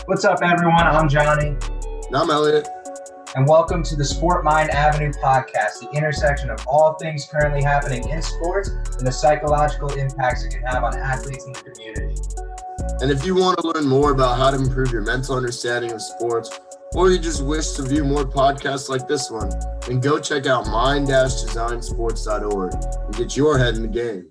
What's up, everyone? I'm Johnny. And I'm Elliott. And welcome to the Sport Mind Avenue podcast, the intersection of all things currently happening in sports and the psychological impacts it can have on athletes in the community. And if you want to learn more about how to improve your mental understanding of sports, or you just wish to view more podcasts like this one, then go check out mind-designsports.org and get your head in the game.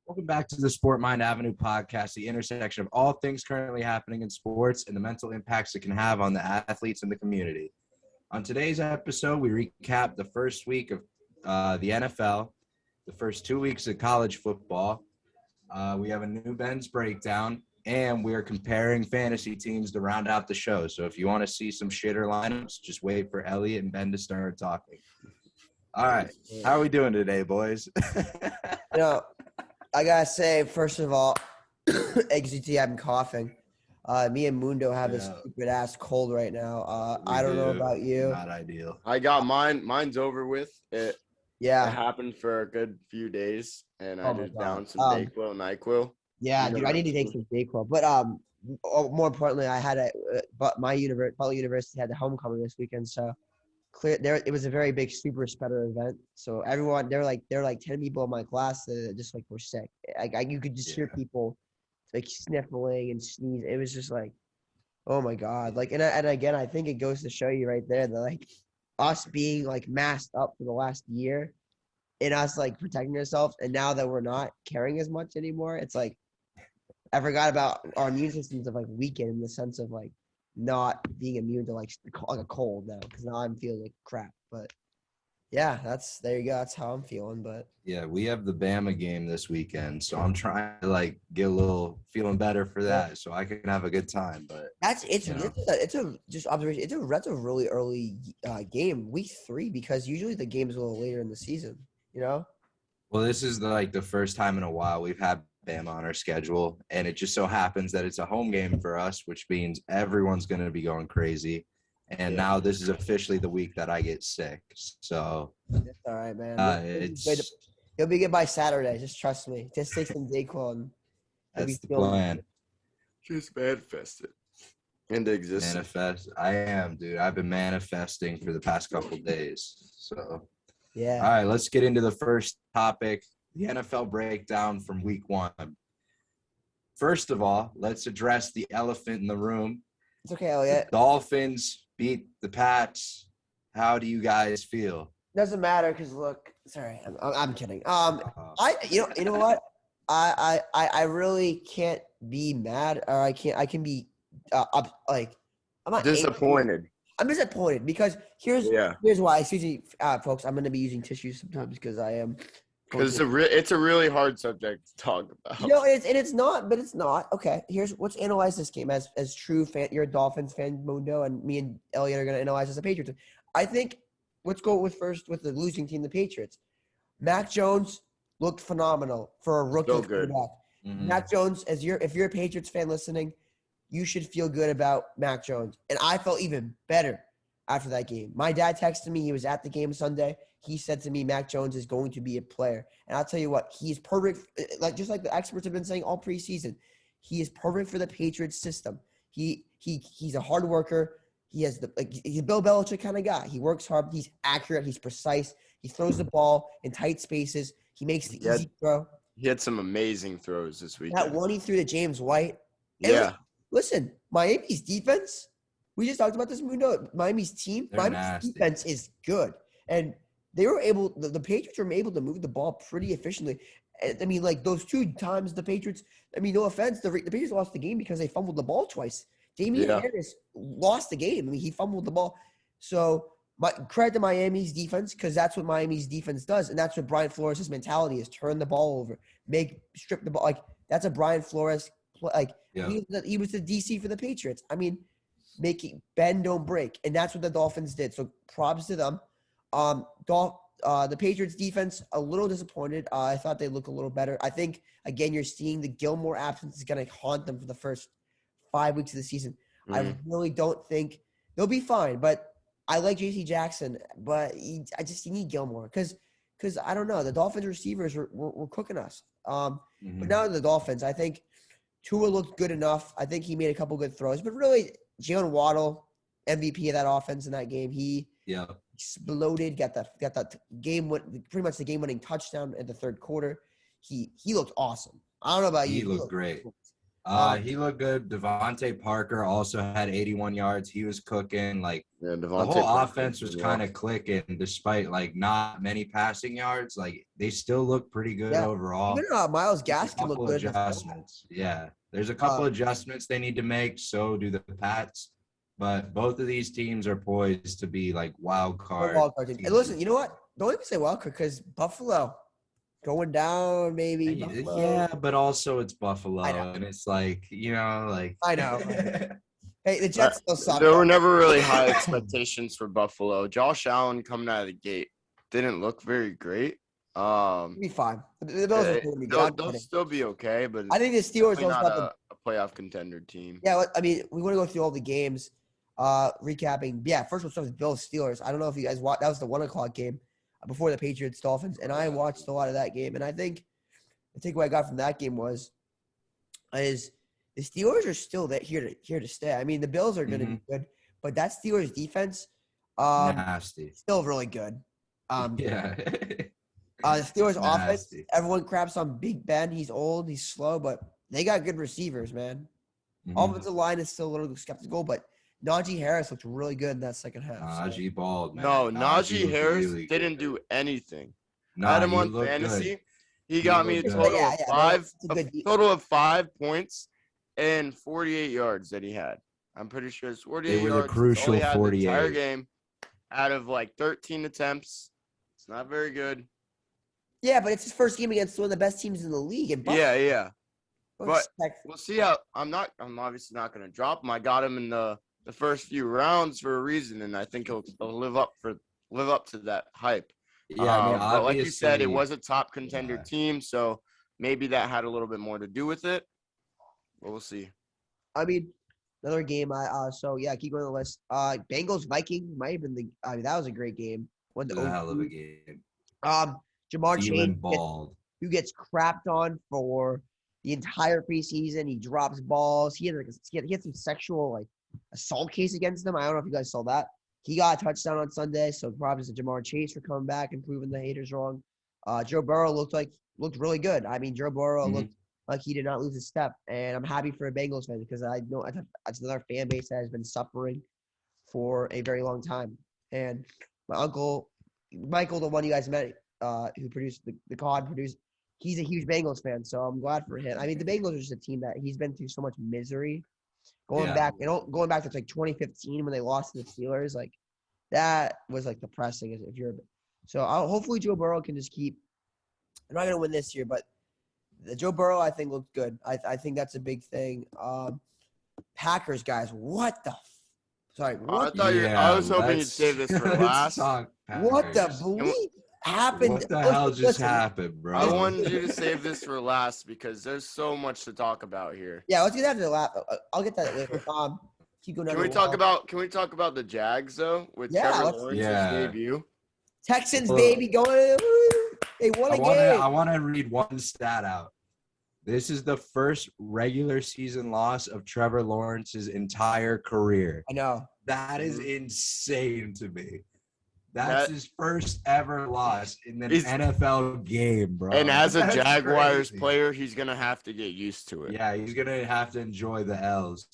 Welcome back to the Sport Mind Avenue podcast, the intersection of all things currently happening in sports and the mental impacts it can have on the athletes in the community. On today's episode, we recap the first week of the NFL, the first 2 weeks of college football. We have a new Ben's breakdown, and we are comparing fantasy teams to round out the show. So if you want to see some shitter lineups, just wait for Elliott and Ben to start talking. All right. How are we doing today, boys? I gotta say, first of all, XGT, I'm coughing. Me and Mondo have this stupid ass cold right now. I don't know about you. Not ideal. I got mine. Mine's over with. It Yeah. happened for a good few days, and I Oh my just God. downed some Dayquil and NyQuil. Yeah, dude, I need to take some Dayquil. But more importantly, I had but my Butler University had the homecoming this weekend, so it was a very big super spreader event. So everyone, there were like 10 people in my class that just like were sick. You could just hear people like sniffling and sneeze. It was just like, oh my God. Like, and again, I think it goes to show you right there that like us being like masked up for the last year and us like protecting ourselves. And now that we're not caring as much anymore, it's like, I forgot about our immune systems have like weakened in the sense of like not being immune to like a cold now, because now I'm feeling like crap. But yeah, there you go. That's how I'm feeling. But Yeah, we have the Bama game this weekend, so I'm trying to like get a little feeling better for that, so I can have a good time. But that's it's a really early game, week 3, because usually the game's a little later in the season. You know. Well, this is the first time in a while we've had Bama on our schedule, and it just so happens that it's a home game for us, which means everyone's going to be going crazy. And now this is officially the week that I get sick. So it's all right, man. You'll be good by Saturday. Just trust me. Just take some Dayquil and that's the plan. Just manifest it into existence. Manifest. I am, dude. I've been manifesting for the past couple days. So yeah. All right, let's get into the first topic, the NFL breakdown from week 1. First of all, let's address the elephant in the room. It's okay, Elliott. The Dolphins beat the Pats. How do you guys feel? Doesn't matter because look, sorry, I'm kidding. You know what? I really can't be mad, or I can be I'm not disappointed. Angry. I'm disappointed because here's why. Excuse me, folks. I'm gonna be using tissues sometimes because I am. Because it's a really hard subject to talk about. No, it's not, but it's not. Okay, let's analyze this game as true fan. You're a Dolphins fan, Mondo, and me and Elliott are gonna analyze as a Patriots. I think let's go with the losing team, the Patriots. Mac Jones looked phenomenal for a rookie quarterback. Mm-hmm. Mac Jones, if you're a Patriots fan listening, you should feel good about Mac Jones. And I felt even better after that game. My dad texted me. He was at the game Sunday. He said to me, Mac Jones is going to be a player. And I'll tell you what, he's perfect. Just like the experts have been saying all preseason, he is perfect for the Patriots system. He's a hard worker. He's a Bill Belichick kind of guy. He works hard. He's accurate. He's precise. He throws the ball in tight spaces. He makes the easy throw. He had some amazing throws this weekend. That one he threw to James White. Yeah. Listen, Miami's defense, we just talked about this. Miami's defense is good. And they were able – the Patriots were able to move the ball pretty efficiently. I mean, like those 2 times the Patriots – I mean, no offense, the Patriots lost the game because they fumbled the ball twice. Damian Harris lost the game. I mean, he fumbled the ball. So credit to Miami's defense because that's what Miami's defense does, and that's what Brian Flores' mentality is: turn the ball over, strip the ball. Like that's a Brian Flores he was the DC for the Patriots. I mean, making bend don't break, and that's what the Dolphins did. So props to them. The Patriots defense a little disappointed. I thought they looked a little better. I think again you're seeing the Gilmore absence is going to haunt them for the first 5 weeks of the season. I really don't think they'll be fine, but I like J.C. Jackson, but you need Gilmore because because I don't know, the Dolphins receivers were cooking us. But Mhm. now the Dolphins, I think Tua looked good enough. I think he made a couple good throws, but really Jalen Waddle, MVP of that offense in that game, he Yeah. exploded. Got that pretty much the game winning touchdown in the third quarter. He looked awesome. I don't know about you. He looked great. Um, He looked good. Devontae Parker also had 81 yards. He was cooking. Like Yeah, the Devontae whole Parker offense was did kind well. of clicking despite like not many passing yards. Like they still look pretty good Yeah. overall. Even Miles There's a Gaskin looked couple good in the fourth. adjustments. Yeah. There's a couple adjustments they need to make. So do the Pats. But both of these teams are poised to be like wild card. And listen, you know what? Don't even say wild card because Buffalo going down, maybe. Buffalo. Yeah, but also it's Buffalo, I know. and it's like I know. Hey, the Jets still suck. There were never really high expectations for Buffalo. Josh Allen coming out of the gate didn't look very great. It'll be fine. The Bills are going to be good. They'll still be okay, but I think the Steelers definitely also not have a playoff contender team. Yeah, I mean, we want to go through all the games. Recapping. Yeah, first we'll start with Bills Steelers. I don't know if you guys watched. That was the 1:00 game before the Patriots Dolphins, and I watched a lot of that game. And I think the takeaway I got from that game is the Steelers are still here to stay. I mean, the Bills are going to be good, but that Steelers defense, nasty, still really good. Yeah. The Steelers offense, everyone craps on Big Ben. He's old, he's slow, but they got good receivers, man. Offensive line is still a little skeptical, but Najee Harris looked really good in that second half. Najee balled, man. No, Najee Harris really didn't do anything. No, I had him he on looked fantasy. good. He got me a total of 5 points and 48 yards that he had. I'm pretty sure it's 48 It was yards. a crucial All he had 48. the entire game out of like 13 attempts. It's not very good. Yeah, but it's his first game against one of the best teams in the league. And Yeah. But we'll see how I'm obviously not going to drop him. I got him in the first few rounds for a reason, and I think he'll live up to that hype. Yeah, I mean, but like you said, it was a top contender yeah. team, so maybe that had a little bit more to do with it. But we'll see. I mean, another game. Keep going on the list. Bengals Vikings might have been that was a great game. It was a hell of a game. Jamar Chase balled. Who gets crapped on for the entire preseason. He drops balls. He had some sexual assault case against him. I don't know if you guys saw that. He got a touchdown on Sunday, so props to Jamar Chase for coming back and proving the haters wrong. Joe Burrow looked really good. I mean, Joe Burrow looked like he did not lose a step, and I'm happy for a Bengals fan because I know that's another fan base that has been suffering for a very long time. And my uncle Michael, the one you guys met, who produced the COD produced. He's a huge Bengals fan, so I'm glad for him. I mean, the Bengals are just a team that he's been through so much misery. Going back to 2015 when they lost to the Steelers, that was depressing. Hopefully Joe Burrow can just keep. They're not going to win this year, but the Joe Burrow I think looked good. I think that's a big thing. Packers guys, what the? Sorry, what? I was hoping you'd save this for last. What the bleep happened? What the hell just happened, bro? I wanted you to save this for last because there's so much to talk about here. Yeah, let's get that to the last. I'll get that later. Keep going. Can we talk about the Jags though with Trevor Lawrence's debut? Texans baby going. They won a game. I want to read one stat out. This is the first regular season loss of Trevor Lawrence's entire career. I know. That is insane to me. That's his first ever loss in an NFL game, bro. And as a Jaguars player, he's going to have to get used to it. Yeah, he's going to have to enjoy the L's.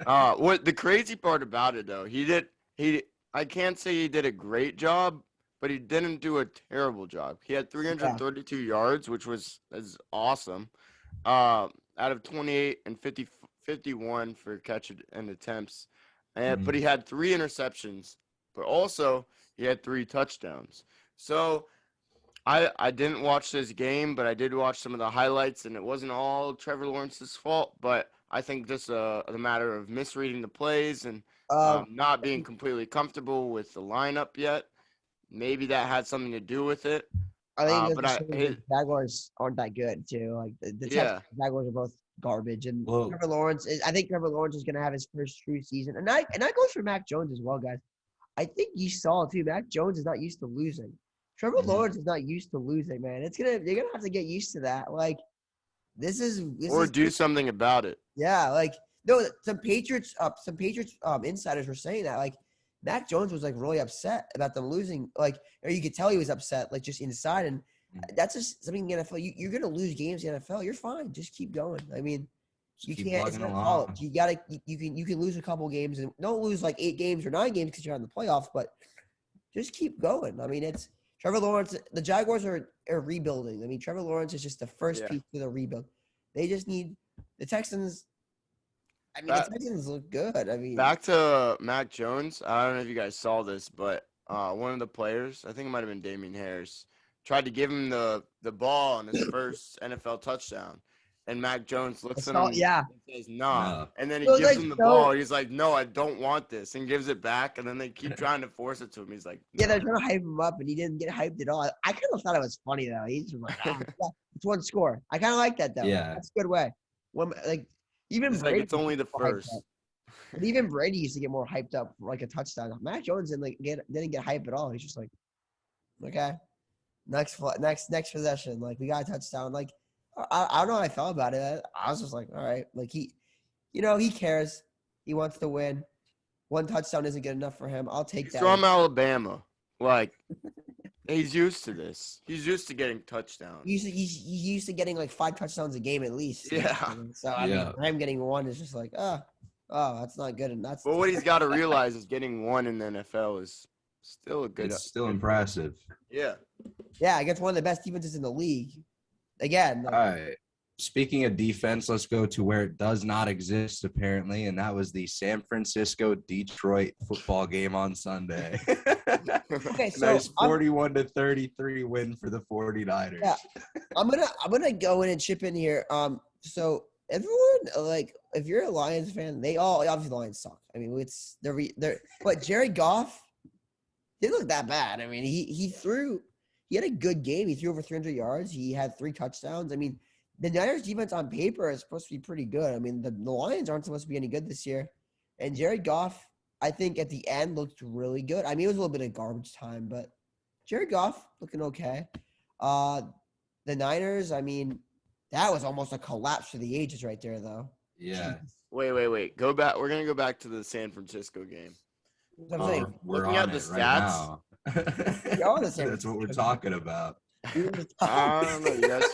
What the crazy part about it, though, I can't say he did a great job, but he didn't do a terrible job. He had 332 yards, which is awesome, out of 28 and 51 for catch and attempts. But he had 3 interceptions. But also, he had 3 touchdowns. So, I didn't watch this game, but I did watch some of the highlights, and it wasn't all Trevor Lawrence's fault. But I think just the matter of misreading the plays and not being completely comfortable with the lineup yet, maybe that had something to do with it. I think the Jaguars aren't that good, too. The Jaguars are both garbage. And Trevor Lawrence is going to have his first true season. And that goes for Mac Jones as well, guys. I think you saw it too. Mac Jones is not used to losing. Trevor Mhm. Lawrence is not used to losing, man. They're gonna have to get used to that. Like, this is do something about it. yeah, like no, some Patriots insiders were saying that like Mac Jones was like really upset about them losing, like, or you could tell he was upset, like just inside, and that's just something in the NFL. You're gonna lose games in the NFL. You're fine. Just keep going. I mean, you Keep can't. It's plugging not along. college. You can lose a couple games and don't lose like 8 games or 9 games because you're on the playoffs, but just keep going. I mean, it's Trevor Lawrence. The Jaguars are rebuilding. I mean, Trevor Lawrence is just the first piece of the rebuild. They just need the Texans. I mean, the Texans look good. I mean, Back to Mac Jones. I don't know if you guys saw this, but one of the players, I think it might have been Damian Harris, tried to give him the ball on his first NFL touchdown. And Mac Jones looks at him and says, nah. No. And then he It was gives like him the so- ball. He's like, no, I don't want this. And gives it back. And then they keep trying to force it to him. He's like, yeah, no. they're trying to hype him up, and he didn't get hyped at all. I kind of thought it was funny though. He's just like, it's one score. I kind of like that though. Yeah. That's a good way. When like even He's like, Brady it's only the gets more hyped first. up. But even Brady used to get more hyped up for like a touchdown. Mac Jones didn't get hyped at all. He's just like, okay, next possession, like we got a touchdown. Like I don't know how I felt about it. I was just like, all right, like he cares. He wants to win. One touchdown isn't good enough for him. I'll take He's that. from Alabama. Like, he's used to this. He's used to getting touchdowns. He's used to getting like 5 touchdowns a game at least. Yeah. So I mean, for him getting one is just like, oh, that's not good. And that's But what he's got to realize is getting one in the NFL is still a good. It's still impressive. Yeah. yeah, against one of the best defenses in the league. Again, All right. Speaking of defense, let's go to where it does not exist, apparently, and that was the San Francisco-Detroit football game on Sunday. okay, so Nice 41-33 win for the 49ers. Yeah. I'm gonna go in and chip in here. So everyone, like, if you're a Lions fan, obviously the Lions suck. I mean, but Jared Goff didn't look that bad. I mean, he had a good game. He threw over 300 yards. He had 3 touchdowns. I mean, the Niners defense on paper is supposed to be pretty good. I mean, the Lions aren't supposed to be any good this year. And Jared Goff, I think at the end looked really good. I mean, it was a little bit of garbage time, but Jared Goff looking okay. The Niners, I mean, that was almost a collapse for the ages right there, though. Yeah. Wait. Go back. We're gonna go back to the San Francisco game. That's what I'm saying. We're Looking on at the it right stats. now. You're on the San That's what we're Francisco talking about. I don't know. You guys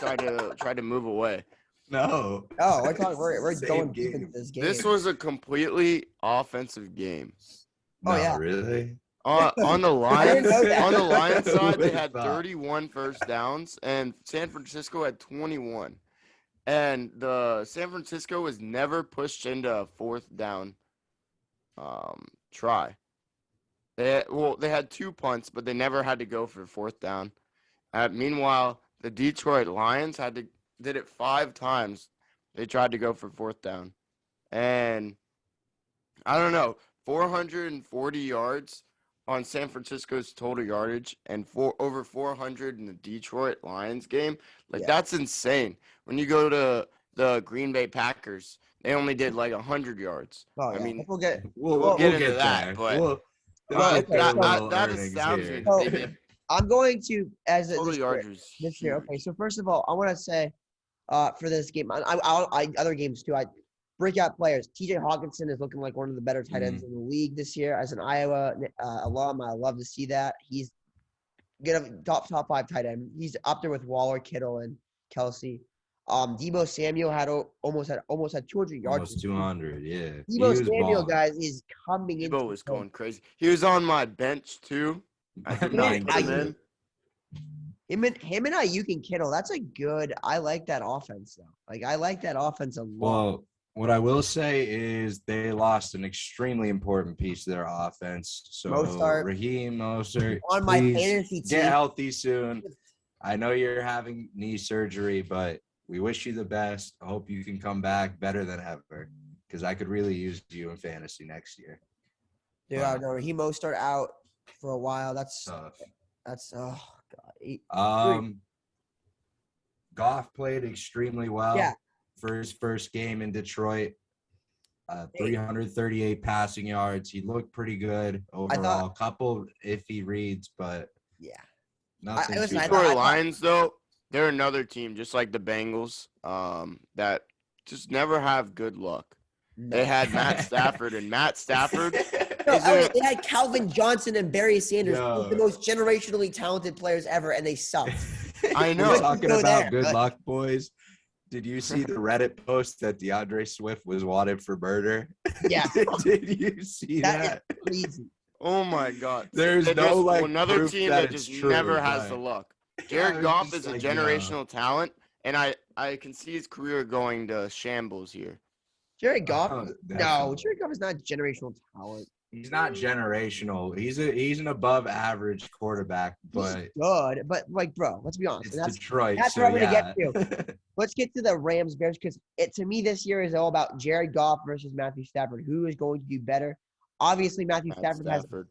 tried to move away. No. Oh, we're Same going deep game. into this game. This was a completely offensive game. Oh, No, yeah. really? On the I didn't Lions, know that. on the Lions Who side, they would've had thought? 31 first downs, and San Francisco had 21. And the San Francisco was never pushed into a 4th down try. They had 2 punts, but they never had to go for 4th down. Meanwhile, the Detroit Lions did it 5 times. They tried to go for 4th down, and I don't know, 440 yards on San Francisco's total yardage, and over 400 in the Detroit Lions game. Like, that's insane. When you go to the Green Bay Packers, they only did like 100 yards. Oh, yeah. I mean, we'll get. we'll get into that, there. but We'll Well, get there okay, with so- little that earnings astounds me here. that they did I'm going to total yardage. this year. Okay, so first of all, I want to say, for this game, I other games too. I breakout players. T.J. Hawkinson is looking like one of the better tight ends in the league this year. As an Iowa alum, I love to see that. He's gonna top 5 tight end. He's up there with Waller, Kittle, and Kelsey. Debo Samuel almost had 200 yards. Almost 200, yeah. He Debo was Samuel, balling. guys, is coming in. Debo was going crazy. He was on my bench too. I did not Nine put him in. Him and Ayuk and Kittle. That's a good. I like that offense though. Like I like that offense a lot. Well, what I will say is they lost an extremely important piece of their offense. So Mostert. Raheem Mostert, On my please fantasy team. get healthy soon. I know you're having knee surgery, but we wish you the best. I hope you can come back better than ever, because I could really use you in fantasy next year. Dude, I know Raheem Mostert out for a while. That's Tough. oh god. Goff played extremely well. Yeah. For his first game in Detroit. 338 passing yards. He looked pretty good overall. Couple iffy reads, but Yeah. Nothing listen, too I bad. thought- Lions, though, they're another team, just like the Bengals, that just never have good luck. No. They had Matt Stafford, and Matt Stafford No, is Elliot, they had Calvin Johnson and Barry Sanders, Yo. two of the most generationally talented players ever, and they sucked. I know. We're talking Go about there, good but- luck, boys. Did you see the Reddit post that DeAndre Swift was wanted for murder? Yeah, Did you see that? that is crazy. Oh my God! There's They're no, just like, another proof team that that it's just true, never has but- the luck. I Jared was Goff just is a like, generational talent, and I can see his career going to shambles here. Jared Goff? Oh, No, definitely. Jared Goff is not generational talent. He's not generational. He's an above average quarterback, but He's good, but like, bro, let's be honest. it's And that's Detroit. that's so what I'm gonna yeah. get Let's get to the Rams Bears because to me this year is all about Jared Goff versus Matthew Stafford. Who is going to do better? Obviously, Matthew Matt Stafford Stafford.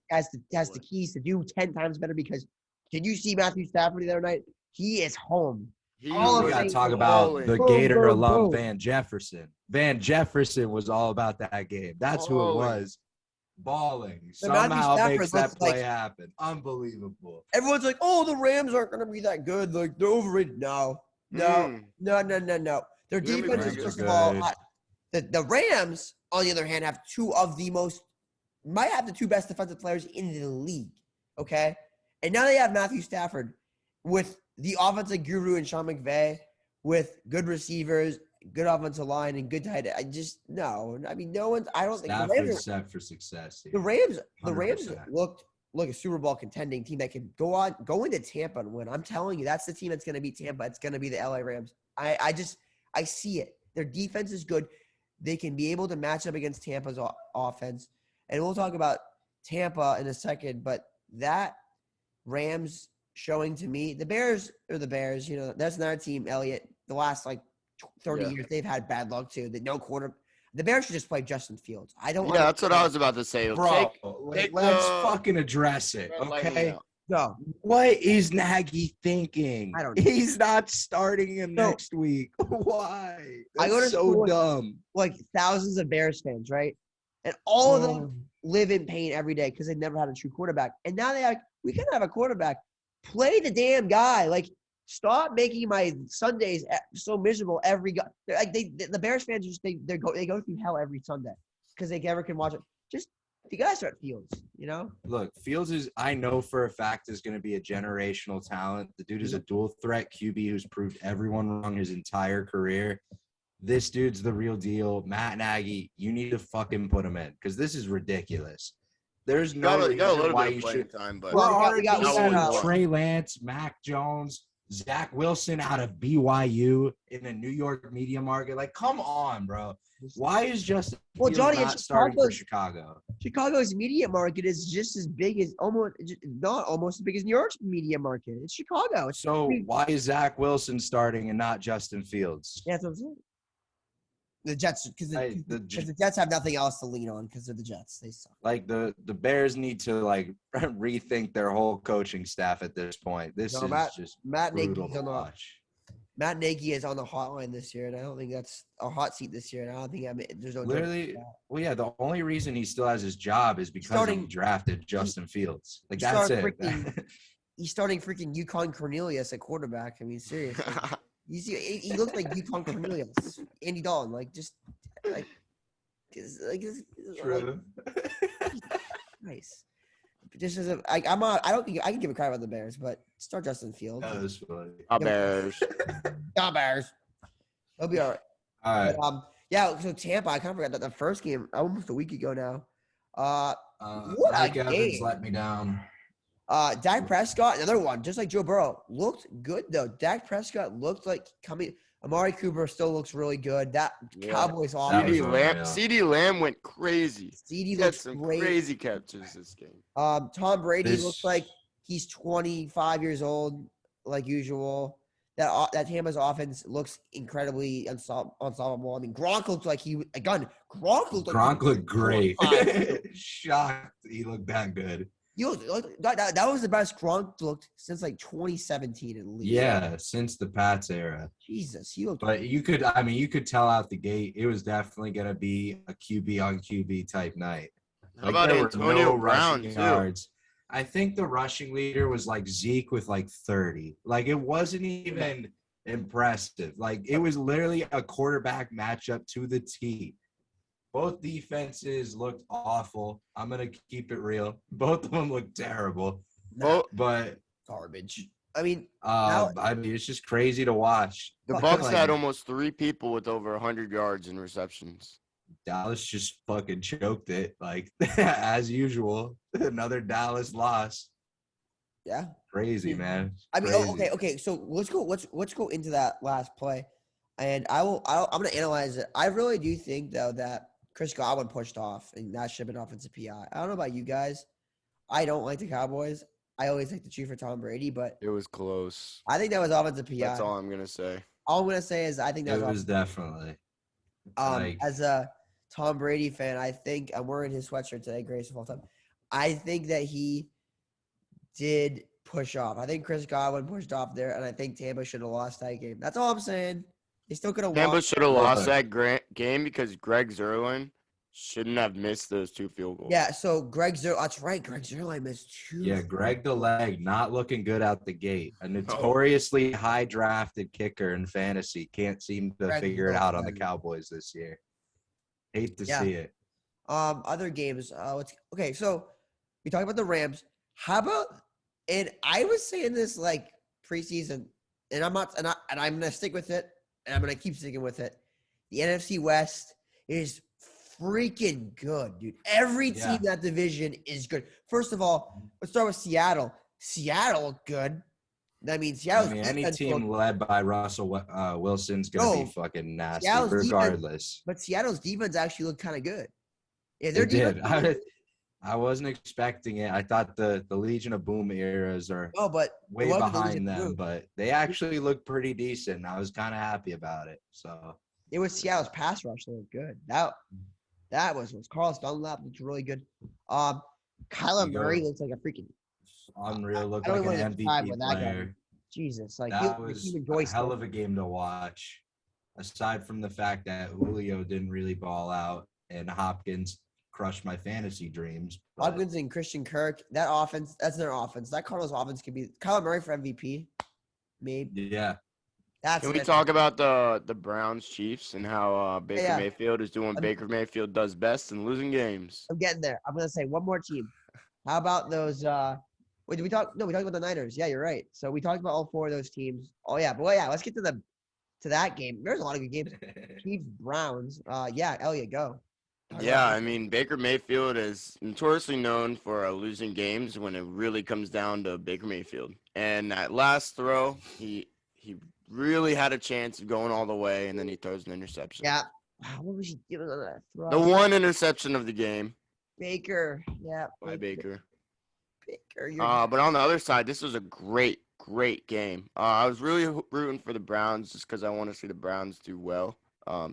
has the keys to do 10 times better because did you see Matthew Stafford the other night? He is home. He All We of got to these talk are about balling. the Boom, Gator boom, alum boom. Van Jefferson. Van Jefferson was all about that game. That's who it Balling. was. Balling. But Matthew Somehow Stafford makes looks that play like- happen. Unbelievable. Everyone's like, "Oh, the Rams aren't going to be that good. Like they're overrated." No. Their They're gonna be defense is pretty first good. of all Good. hot. The Rams, on the other hand, have might have the two best defensive players in the league. Okay, and now they have Matthew Stafford with the offensive guru and Sean McVay, with good receivers, good offensive line, and good tight end. No one's. I don't think the Rams. Stafford's set for success here. The Rams 100%. looked like a Super Bowl contending team that could go into Tampa and win. I'm telling you, that's the team that's going to beat Tampa. It's going to be the LA Rams. I see it. Their defense is good. They can be able to match up against Tampa's offense. And we'll talk about Tampa in a second, but that Rams showing to me, the Bears are the Bears. You know, that's another team, Elliott. The last 30 years, they've had bad luck too. The Bears should just play Justin Fields. I don't. Yeah, that's what I was about to say. Bro, take let's the fucking address it, red lighting okay? out. No, What is Nagy thinking? I don't know. He's not starting him No. next week. Why? I go That's to so school with- dumb. like thousands of Bears fans, right? And all of Oh. them live in pain every day because they've never had a true quarterback. And now they're like, we can have a quarterback. Play the damn guy. Like, stop making my Sundays so miserable every guy. Like the Bears fans they go through hell every Sunday because they never can watch it. Just the guys are at Fields, you know. Look, Fields I know for a fact, is going to be a generational talent. The dude is a dual threat QB who's proved everyone wrong his entire career. This dude's the real deal. Matt Nagy, you need to fucking put him in because this is ridiculous. There's You no got a reason little why bit you of playing should. time, but Well, we got Trey Lance, Mac Jones, Zach Wilson out of BYU in a New York media market. Like, come on, bro. Why is Justin Fields Johnny, not it's starting for Chicago's- Chicago? Chicago's media market is just as big as not almost as big as New York's media market. It's Chicago. So why is Zach Wilson starting and not Justin Fields? Yeah, that's what I'm saying. The Jets, because the Jets have nothing else to lean on because they're the Jets. They suck. Like the Bears need to rethink their whole coaching staff at this point. This is just Matt brutal Nagy's to on watch. Matt Nagy is on the hotline this year, and I don't think that's a hot seat this year. And I don't think there's no Literally, well, yeah. The only reason he still has his job is because he drafted Justin Fields. Like that's it. He's starting freaking Yukon Cornelius at quarterback. I mean, seriously. You see, he looks like Yukon Cornelius, Andy Dalton, True. nice. Just as I don't think I can give a crap about the Bears, but start Justin Fields. That was funny. Bears. Bears. They'll be all right. All right. But, yeah. So Tampa, I kind of forgot that the first game almost a week ago now. What Mike a Evans game. let me down. Dak Prescott, another one, just like Joe Burrow, looked good though. Dak Prescott looked like coming. Amari Cooper still looks really good. That Cowboys That offense. was CeeDee unreal. CeeDee Lamb went crazy. CD He had looks some great. crazy catches this game. Tom Brady This- looks like he's 25 years old, like usual. That Tampa's offense looks incredibly unstoppable. I mean, Gronk looked like Gronk looked great. 25. Shocked he looked that good. That was the best Gronk looked since like 2017 at least. Yeah, since the Pats era. Jesus, he looked. But you could tell out the gate it was definitely gonna be a QB on QB type night. How about there were Antonio no Brown rushing too? yards. I think the rushing leader was like Zeke with like 30. Like, it wasn't even impressive. Like, it was literally a quarterback matchup to the T. Both defenses looked awful. I'm going to keep it real. Both of them looked terrible. But garbage. I mean, it's just crazy to watch. The Bucs had almost 3 people with over 100 yards in receptions. Dallas just fucking choked it, like as usual. Another Dallas loss. Yeah, crazy, man. I mean, crazy. okay. So let's go into that last play, and I'm gonna analyze it. I really do think though that Chris Godwin pushed off, and that should have been offensive PI. I don't know about you guys. I don't like the Cowboys. I always like to cheer for Tom Brady, but it was close. I think that was offensive PI. That's all I'm gonna say. All I'm gonna say is I think that was definitely. As a Tom Brady fan, I think I'm wearing his sweatshirt today, greatest of all time. I think that he did push off. I think Chris Godwin pushed off there, and I think Tampa should have lost that game. That's all I'm saying. They still could have won. Tampa should have lost that game because Greg Zuerlein shouldn't have missed those 2 field goals. Yeah, so that's right. Greg Zuerlein missed 2. Yeah, Greg the Leg not looking good out the gate. A notoriously high-drafted kicker in fantasy can't seem to figure it out on the Cowboys this year. Hate to see it. Other games. Okay, so we talked about the Rams. How about, and I was saying this like preseason, and I'm gonna stick with it, and I'm gonna keep sticking with it. The NFC West is freaking good, dude. Every team in that division is good. First of all, let's start with Seattle. Seattle looked good. That means any team led by Russell Wilson's gonna be fucking nasty, regardless. But Seattle's defense actually looked kind of good. Yeah, they did. I wasn't expecting it. I thought the Legion of Boom eras are way behind them, but they actually looked pretty decent. I was kind of happy about it. So it was Seattle's pass rush that looked good. That was Carlos Dunlap looked really good. Kyler Murray looks like a freaking unreal. Looked like an MVP player. Jesus, like that was a hell of a game to watch. Aside from the fact that Julio didn't really ball out and Hopkins crushed my fantasy dreams. Hopkins and Christian Kirk, that offense, that's their offense. That Cardinals offense could be Kyler Murray for MVP. Maybe. Yeah. Can we talk about the Browns Chiefs and how Baker Mayfield is doing Baker Mayfield does best in losing games? I'm getting there. I'm gonna say one more team. How about those wait, did we talk? No, we talked about the Niners. Yeah, you're right. So we talked about all 4 of those teams. Oh yeah, but let's get to that game. There's a lot of good games. Chiefs, Browns. Elliott, go. Yeah, I mean, Baker Mayfield is notoriously known for losing games when it really comes down to Baker Mayfield. And that last throw, he really had a chance of going all the way, and then he throws an interception. Yeah. What was he doing on that throw? The one interception of the game. Baker. Yeah. By Baker. But on the other side, this was a great game. I was really rooting for the Browns just because I want to see the Browns do well.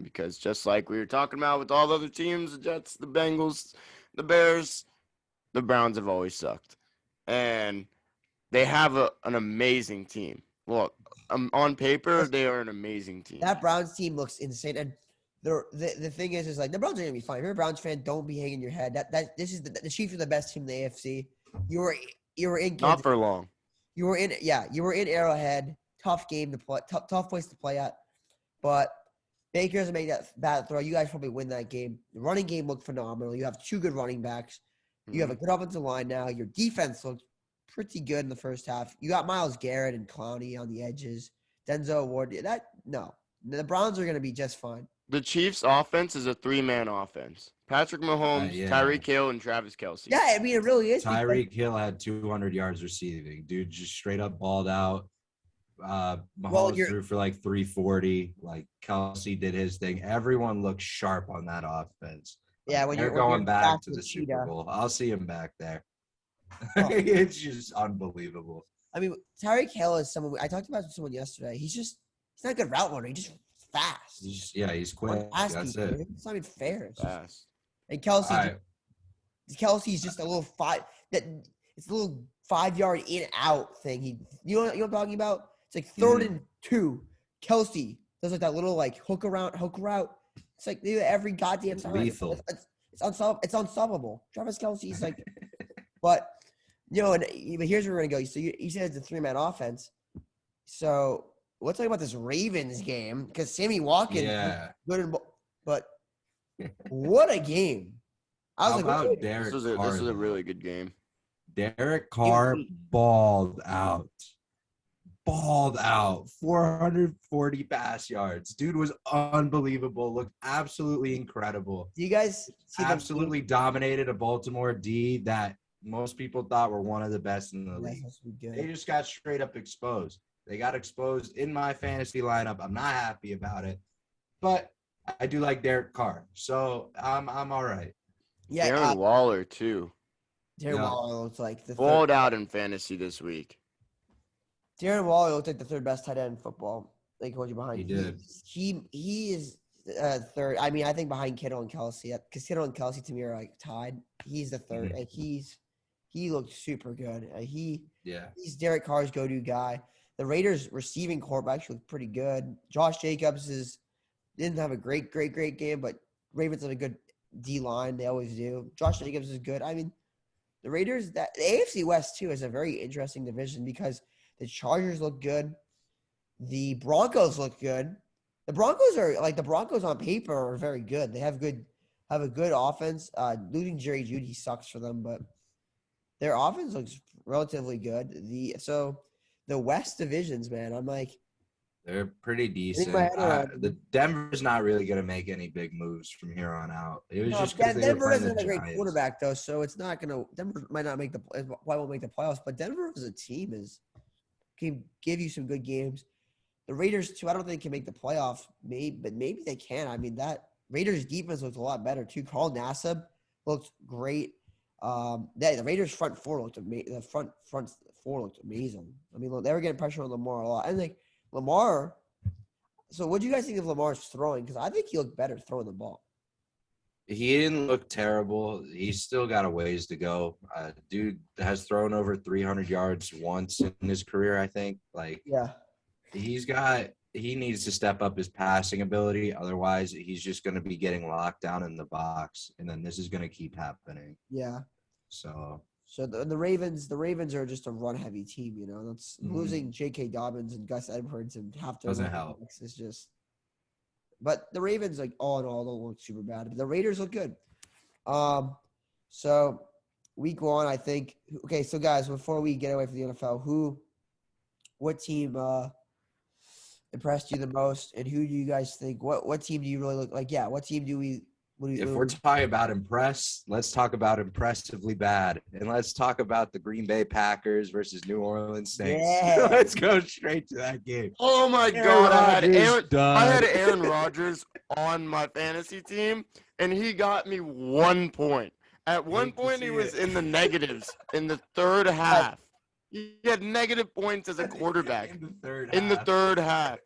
Because just like we were talking about with all the other teams, the Jets, the Bengals, the Bears, the Browns have always sucked. And they have an amazing team. Look, on paper, they are an amazing team. That Browns team looks insane. And the thing is like the Browns are going to be fine. If you're a Browns fan, don't be hanging your head. This is the Chiefs are the best team in the AFC. You were in Not for long. You were in Arrowhead. Tough game to play. Tough place to play at. But Baker doesn't make that bad throw. You guys probably win that game. The running game looked phenomenal. You have 2 good running backs. You have a good offensive line now. Your defense looked pretty good in the first half. You got Myles Garrett and Clowney on the edges. Denzel Ward. The Browns are going to be just fine. The Chiefs' offense is a 3-man offense. Patrick Mahomes, Tyreek Hill, and Travis Kelce. Yeah, I mean, it really is. Tyreek Hill had 200 yards receiving. Dude just straight up balled out. Mahomes threw for like 340. Like Kelce did his thing. Everyone looked sharp on that offense. Yeah, when you're going back to the Super Bowl, I'll see him back there. It's just unbelievable. I mean, Tyreek Hill is someone I talked about someone yesterday. He's not a good route runner. He's just fast. He's quick. That's it. It's not even fair. It's fast. And Kelce's just a little it's a little 5-yard in out thing. You know what I'm talking about? It's like 3rd and 2. Kelce does like that little like hook route. It's like every goddamn time. Lethal. It's unstoppable. Travis Kelce's like, but but here's where we're gonna go. So you said it's a 3-man offense. So let's talk about this Ravens game because Sammy Watkins, good but what a game! How about Derek This Carr? is a really good game. Derek Carr balled out. 440 pass yards. Dude was unbelievable. Looked absolutely incredible. Do you guys see absolutely dominated a Baltimore D that most people thought were one of the best in the league. They just got straight up exposed. They got exposed in my fantasy lineup. I'm not happy about it, but I do like Derek Carr, so I'm all right. Yeah, Darren Waller too. Darren Waller looks like the balled out in fantasy this week. Darren Waller looked like the third best tight end in football. Like what you behind. He did. He is third. I mean, I think behind Kittle and Kelsey, because Kittle and Kelsey to me are like tied. He's the third, and he looked super good. He's Derek Carr's go-to guy. The Raiders' receiving corps actually looked pretty good. Josh Jacobs didn't have a great game, but Ravens have a good D line. They always do. Josh Jacobs is good. I mean, the Raiders, the AFC West too is a very interesting division because the Chargers look good. The Broncos look good. The Broncos on paper are very good. They have a good offense. Losing Jerry Jeudy, he sucks for them, but their offense looks relatively good. The West divisions, man, I'm like, they're pretty decent. The Denver's not really going to make any big moves from here on out. It was just because Denver doesn't have a great quarterback though, so it's not going to. Denver might not make won't make the playoffs, but Denver as a team can give you some good games. The Raiders too. I don't think can make the playoffs, but maybe they can. I mean, that Raiders defense looks a lot better too. Carl Nassib looked great. The Raiders front four looked amazing. The front four looked amazing. I mean, look, they were getting pressure on Lamar a lot. And like Lamar. So, what do you guys think of Lamar's throwing? Because I think he looked better throwing the ball. He didn't look terrible. He's still got a ways to go. Dude has thrown over 300 yards once in his career, I think. He needs to step up his passing ability. Otherwise, he's just going to be getting locked down in the box, and then this is going to keep happening. Yeah. So the Ravens are just a run-heavy team, you know. That's losing J.K. Dobbins and Gus Edwards and half their doesn't help. It's just. But the Ravens, like all in all, don't look super bad. But the Raiders look good. So week one, I think. Okay, so guys, before we get away from the NFL, what team impressed you the most, and who do you guys think? What team do you really look like? Yeah, what team do we? If we're talking about impress, let's talk about impressively bad, and let's talk about the Green Bay Packers versus New Orleans Saints. Yeah. Let's go straight to that game. Oh my God! I had Aaron Rodgers on my fantasy team, and he got me 1 point. At one point, he was in the negatives in the third half. He had negative points as a quarterback in the third half.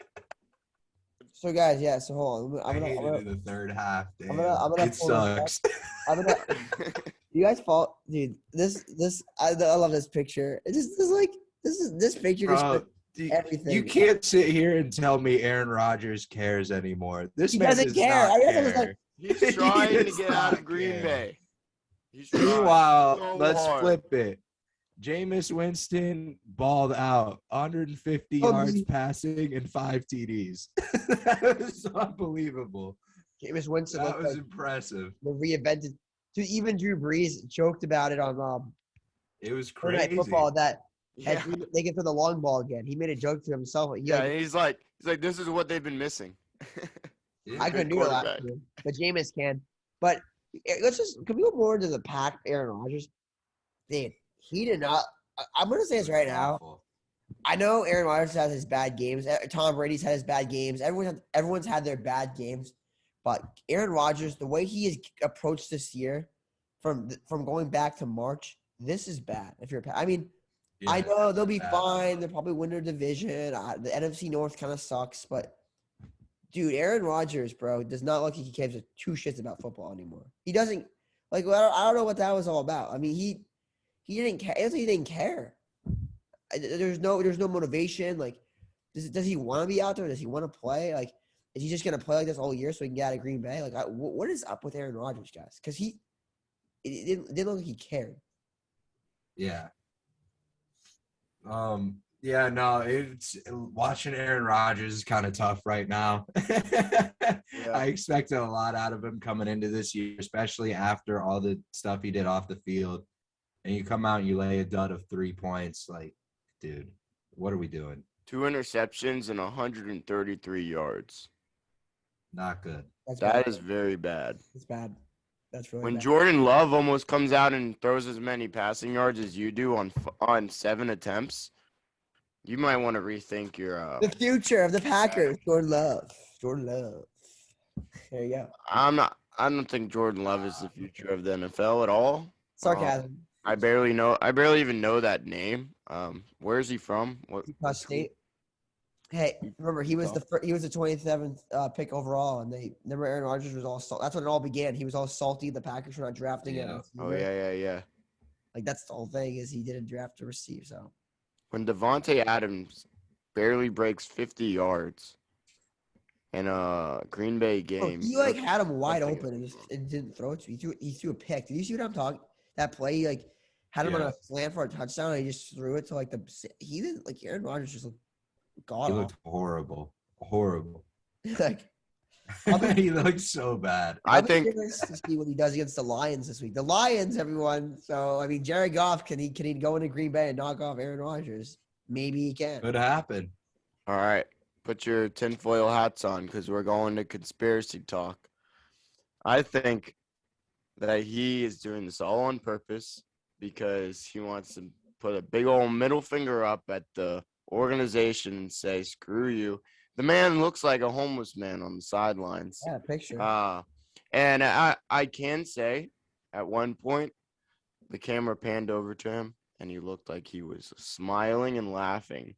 So guys, yeah. So hold on. I'm gonna in the third half. Damn. It sucks. You guys fall, dude. I love this picture. This picture. Bro, everything. You can't sit here and tell me Aaron Rodgers cares anymore. He doesn't care. He's trying to get out of Green Bay. Meanwhile, let's flip it. Jameis Winston balled out 150 yards passing and 5 TDs. That was unbelievable. Jameis Winston. That was impressive. The reinvented. Dude, even Drew Brees joked about it on it was crazy. Football that they get throw the long ball again. He made a joke to himself. He's like, this is what they've been missing. I couldn't do it last year, but Jameis can. But can we go more into the pack? Aaron Rodgers, dude. He did not. I'm going to say this right now. I know Aaron Rodgers has his bad games. Tom Brady's had his bad games. Everyone's had their bad games. But Aaron Rodgers, the way he has approached this year, from going back to March, this is bad. I know they'll be fine. They'll probably win their division. The NFC North kind of sucks. But, dude, Aaron Rodgers, bro, does not look like he cares 2 shits about football anymore. He doesn't – I don't know what that was all about. I mean, he didn't care. He didn't care. There's no motivation. Like, does he want to be out there? Does he want to play? Like, is he just gonna play like this all year so he can get out of Green Bay? Like, what is up with Aaron Rodgers, guys? Because it didn't look like he cared. Yeah, Yeah, no, it's watching Aaron Rodgers is kind of tough right now. I expected a lot out of him coming into this year, especially after all the stuff he did off the field. And you come out and you lay a dud of 3 points. Like, dude, what are we doing? 2 interceptions and 133 yards. Not good. That is very bad. It's bad. That's really when bad. Jordan Love almost comes out and throws as many passing yards as you do on 7 attempts, you might want to rethink your the future of the Packers, Jordan Love. Jordan Love. There you go. I don't think Jordan Love is the future of the NFL at all. Sarcasm. I barely even know that name. Where is he from? Utah State. Hey, remember he was the 27th pick overall, and remember Aaron Rodgers was all salty. That's when it all began. He was all salty. The Packers were not drafting him. Oh yeah. Like that's the whole thing is he didn't draft to receive. So when Devontae Adams barely breaks 50 yards in a Green Bay game, he had him wide open and didn't throw it to you. He threw a pick. Did you see what I'm talking? That play, he had him on a slant for a touchdown, and he just threw it to he didn't Aaron Rodgers just looked god. He looked horrible. He looked so bad. I think to see what he does against the Lions this week. The Lions, everyone. So I mean, Jared Goff can he go into Green Bay and knock off Aaron Rodgers? Maybe he can. Could happen. All right, put your tinfoil hats on because we're going to conspiracy talk. I think that he is doing this all on purpose because he wants to put a big old middle finger up at the organization and say, screw you. The man looks like a homeless man on the sidelines. Yeah, picture. And I can say at one point the camera panned over to him and he looked like he was smiling and laughing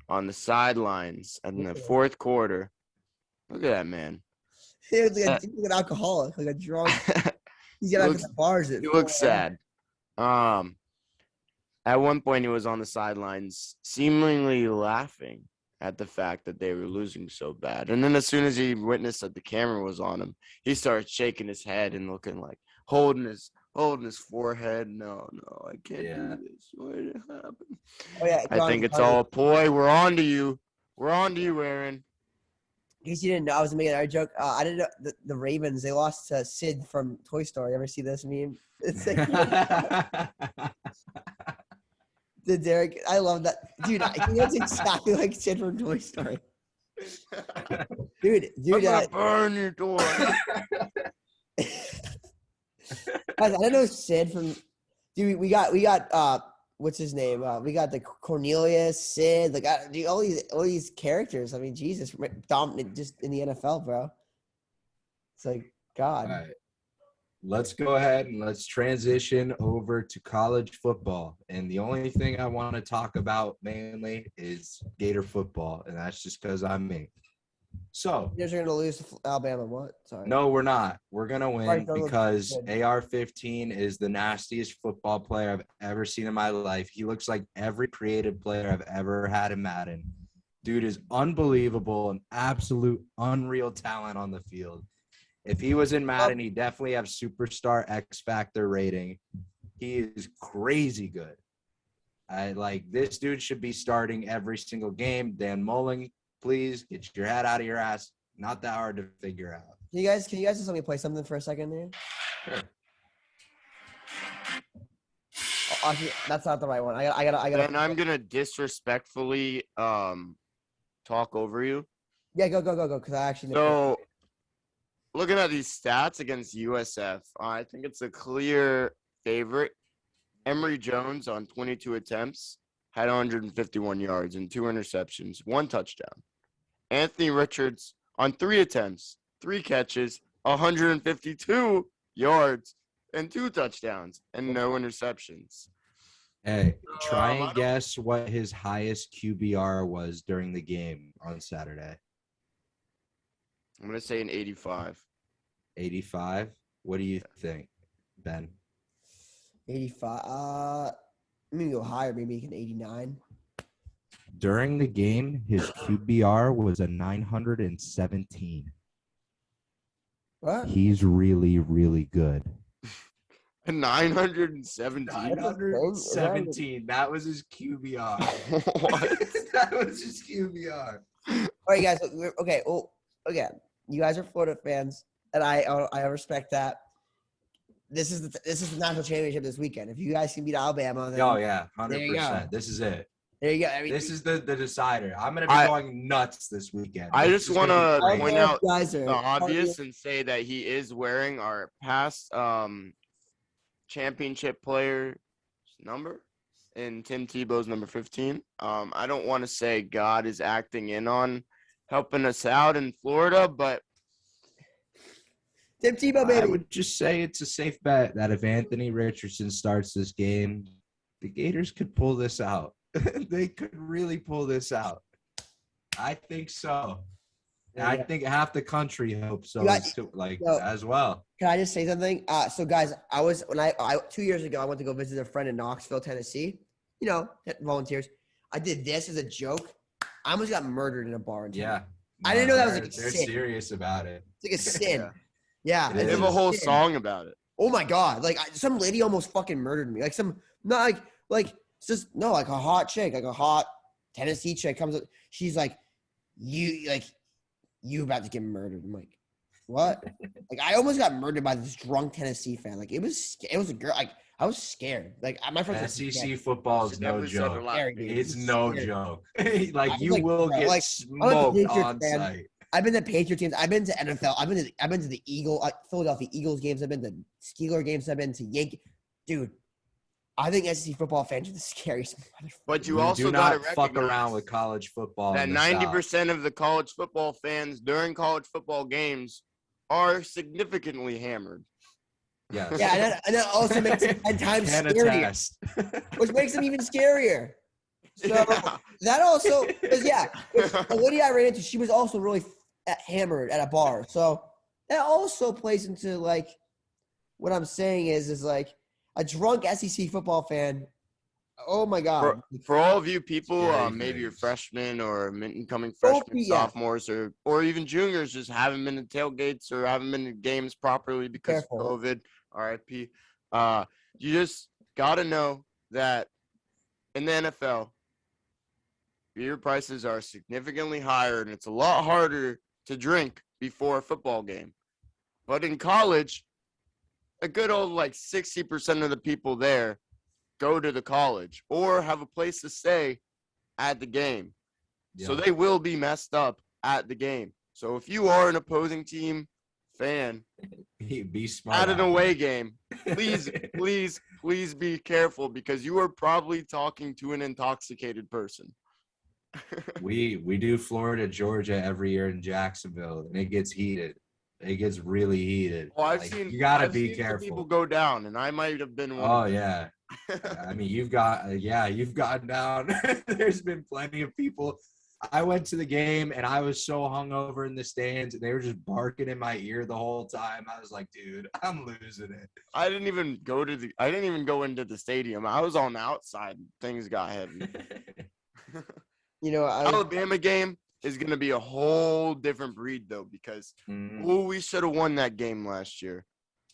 on the sidelines in the fourth quarter. Look at that man. He looks like an alcoholic, like a drunk. He's got the bars. He looks sad. At one point, he was on the sidelines, seemingly laughing at the fact that they were losing so bad. And then as soon as he witnessed that the camera was on him, he started shaking his head and looking like holding his forehead. No, I can't do this. What did it happen? Oh yeah, I think it's all a ploy. We're on to you. Aaron. In case you didn't know, I was making another joke. I didn't know the Ravens. They lost to Sid from Toy Story. Ever see this meme? It's the Derek. I love that, dude. He looks exactly like Sid from Toy Story. Dude. I'm gonna burn your door. I don't know Sid from. Dude, we got what's his name? We got the Cornelius, Sid, dude, all these characters. I mean, Jesus, dominant just in the NFL, bro. It's like God. All right. Let's go ahead and let's transition over to college football. And the only thing I want to talk about mainly is Gator football, and that's just because I'm me. So you guys are going to lose to Alabama. What? Sorry. No, we're not. We're going to win because AR-15 is the nastiest football player I've ever seen in my life. He looks like every creative player I've ever had in Madden. Dude is unbelievable, an absolute unreal talent on the field. If he was in Madden, he'd definitely have superstar X Factor rating. He is crazy good. This dude should be starting every single game. Dan Mullen, please get your head out of your ass. Not that hard to figure out. Can you guys just let me play something for a second there? Sure. Oh, actually, that's not the right one. I gotta. And I'm gonna disrespectfully talk over you. Yeah, go. Because I actually. So, looking at these stats against USF, I think it's a clear favorite. Emory Jones on 22 attempts had 151 yards and 2 interceptions, 1 touchdown. Anthony Richards on 3 attempts, 3 catches, 152 yards and 2 touchdowns and no interceptions. Hey, try and guess what his highest QBR was during the game on Saturday. I'm going to say an 85. 85? What do you think, Ben? 85. I'm going to go higher, maybe an 89. During the game, his QBR was a 917. What? He's really, really good. 917. 917. That was his QBR. What? That was his QBR. All right, guys. Okay. Well, again, you guys are Florida fans, and I respect that. This is the national championship this weekend. If you guys can beat Alabama, then Oh yeah, there you go. 100%. This is it. There you go. I mean, This is the decider. I'm gonna be going nuts this weekend. I This just is want gonna to be point crazy. out guys are the obvious and say that he is wearing our past championship player number in Tim Tebow's number 15. I don't want to say God is acting in on helping us out in Florida, but Tim Tebow, I baby. would just say it's a safe bet that if Anthony Richardson starts this game, the Gators could pull this out. They could really pull this out. I think so. And I think half the country hopes so, as well. Can I just say something? So guys, I 2 years ago, I went to go visit a friend in Knoxville, Tennessee. You know, volunteers. I did this as a joke. I almost got murdered in a bar in town. Yeah. I didn't know that was like a They're sin. serious about it. It's like a sin. Yeah. They they have a whole song about it. Oh my God. Like some lady almost fucking murdered me. Like it's just no, like a hot chick, like a hot Tennessee chick comes up. She's like, you about to get murdered. I'm like, what? Like I almost got murdered by this drunk Tennessee fan. Like it was a girl. Like I was scared. Like my friends. SEC football is no joke. It's no joke. Like you like, will bro, get like, smoked Patriots on fan. site. I've been to Patriots games. I've been to NFL. I've been to the Philadelphia Eagles games. I've been to Steeler games. I've been to Yankee. Dude, I think SEC football fans are the scariest. But you We also do got to not fuck recognize around with college football. that in the South. 90% of the college football fans during college football games are significantly hammered. Yes. Yeah, and that also makes it 10 times Can scarier, attest. which makes them even scarier. So Yeah. that also, because the lady I ran into, she was also really hammered at a bar. So that also plays into like what I'm saying is like a drunk SEC football fan. Oh my God! For all of you people, Scary maybe you're things. freshmen or incoming freshmen, yeah. sophomores, or even juniors, just haven't been to tailgates or haven't been to games properly because Careful. of COVID. RIP. You just gotta know that in the NFL, beer prices are significantly higher, and it's a lot harder to drink before a football game. But in college, a good old 60% of the people there go to the college or have a place to stay at the game. So they will be messed up at the game. So if you are an opposing team fan Be smart. at an away game, please be careful because you are probably talking to an intoxicated person. We do Florida, Georgia every year in Jacksonville, and it gets heated. It gets really heated. Well, You gotta I've be seen some careful. people go down, and I might have been one. Oh of them. yeah. I mean, you've gotten down. There's been plenty of people. I went to the game and I was so hungover in the stands, and they were just barking in my ear the whole time. I was like, dude, I'm losing it. I didn't even go into the stadium. I was on the outside. Things got heavy. You know, Alabama game is going to be a whole different breed, though, because we should have won that game last year.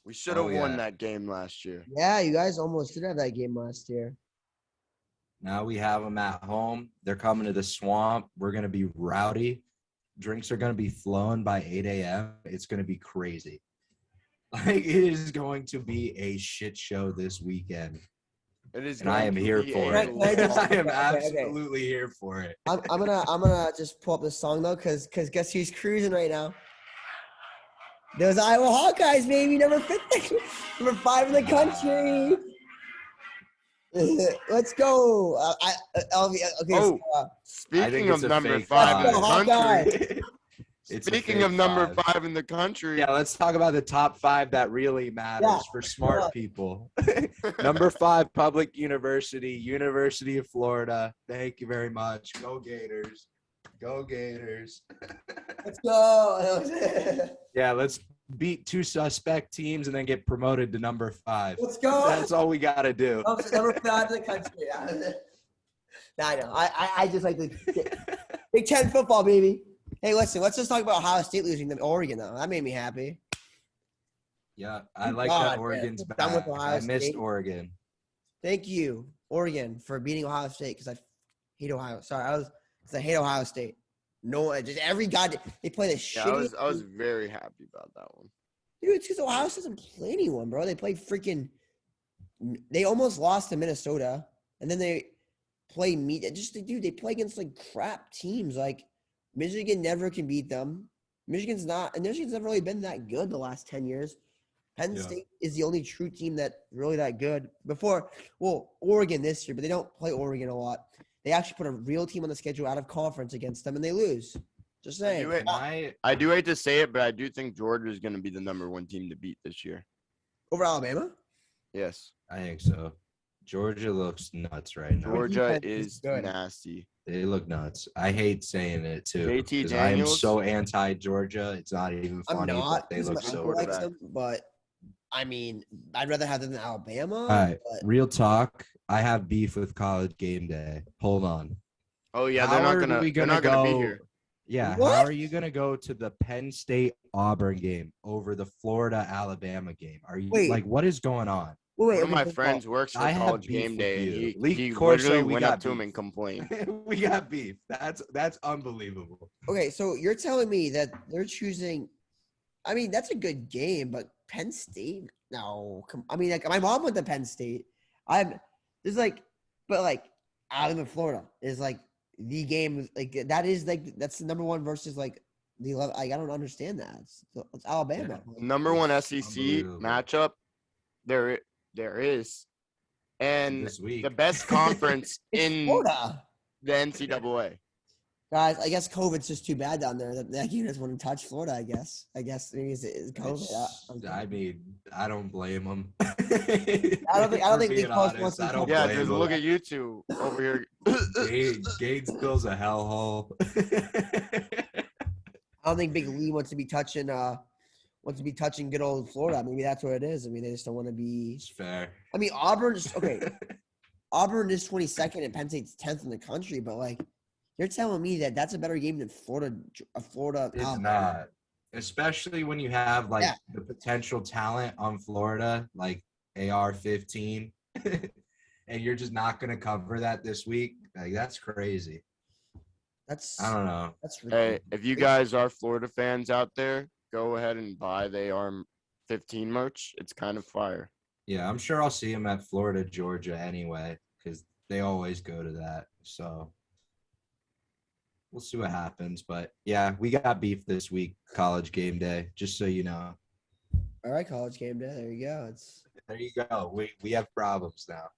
We should have won that game last year. yeah, you guys almost did have that game last year. Now we have them at home. They're coming to the swamp. We're going to be rowdy. Drinks are going to be flowing by 8 a.m. It's going to be crazy. It is going to be a shit show this weekend. It is. And I am here for it. I am absolutely here for it. I'm gonna just pull up this song though, cause guess who's cruising right now? Those Iowa Hawkeyes, baby, number 5 in the country. Let's go. Speaking of number 5 in the country. Speaking of number 5 in the country. Yeah, let's talk about the top 5 that really matters for smart people. Number 5, Public University, University of Florida. Thank you very much. Go Gators. Go Gators. Let's go. Yeah, let's beat 2 suspect teams and then get promoted to number 5. Let's go. That's all we got to do. Number 5 in the country. Nah, I know. I just like the Big Ten football, baby. Hey, listen, let's just talk about Ohio State losing to Oregon, though. That made me happy. Yeah, I Thank like God, that man. Oregon's We're done with back. Ohio I missed State. Oregon. Thank you, Oregon, for beating Ohio State because I hate Ohio. Sorry, I hate Ohio State. No, just every god they play the Yeah, shitty. I was very happy about that one. Dude, it's because Ohio State doesn't play anyone, bro. They play freaking. They almost lost to Minnesota, and then they play they play against like crap teams. Like Michigan never can beat them. Michigan's never really been that good the last 10 years. Penn State is the only true team that really that good. Oregon this year, but they don't play Oregon a lot. They actually put a real team on the schedule out of conference against them, and they lose. Just saying. I do hate to say it, but I do think Georgia is going to be the number 1 team to beat this year. Over Alabama? Yes. I think so. Georgia looks nuts right now. Georgia is nasty. They look nuts. I hate saying it too. JT I am Daniels. so anti-Georgia. It's not even funny, but they look so like them, but I mean, I'd rather have them than Alabama. All right, real talk. I have beef with College Game Day. Hold on. Oh yeah, they're not gonna be here. Yeah, What? how are you gonna go to the Penn State Auburn game over the Florida Alabama game? Are you what is going on? One of my friends works for College Game Day. He literally went up to him and complained. We got beef. That's unbelievable. Okay, so you're telling me that they're choosing. I mean, that's a good game, but Penn State? No, I mean, like my mom went to Penn State. Alabama, Florida is like the game. Like that's the number 1 versus like the 11. I don't understand that. It's Alabama. Yeah. Number 1 SEC matchup. There is, and the best conference in Florida. The NCAA. Guys, I guess COVID's just too bad down there. That game doesn't want to touch Florida. I guess maybe it's COVID. I mean, I don't blame them. I don't think Lee Coast wants to. Yeah, because look at you two over here. Gainesville's a hellhole. I don't think Big Lee wants to be touching good old Florida. Maybe that's what it is. I mean, they just don't want to be. It's fair. I mean, Auburn is 22nd and Penn State's 10th in the country, but like, you're telling me that that's a better game than Florida. It's not, especially when you have the potential talent on Florida, like AR-15, and you're just not going to cover that this week. Like that's crazy. I don't know. Hey, if you guys are Florida fans out there, go ahead and buy the AR-15 merch. It's kind of fire. Yeah, I'm sure I'll see them at Florida, Georgia anyway, because they always go to that. So we'll see what happens. But, yeah, we got beef this week, College Game Day, just so you know. All right, College Game Day. There you go. There you go. We have problems now.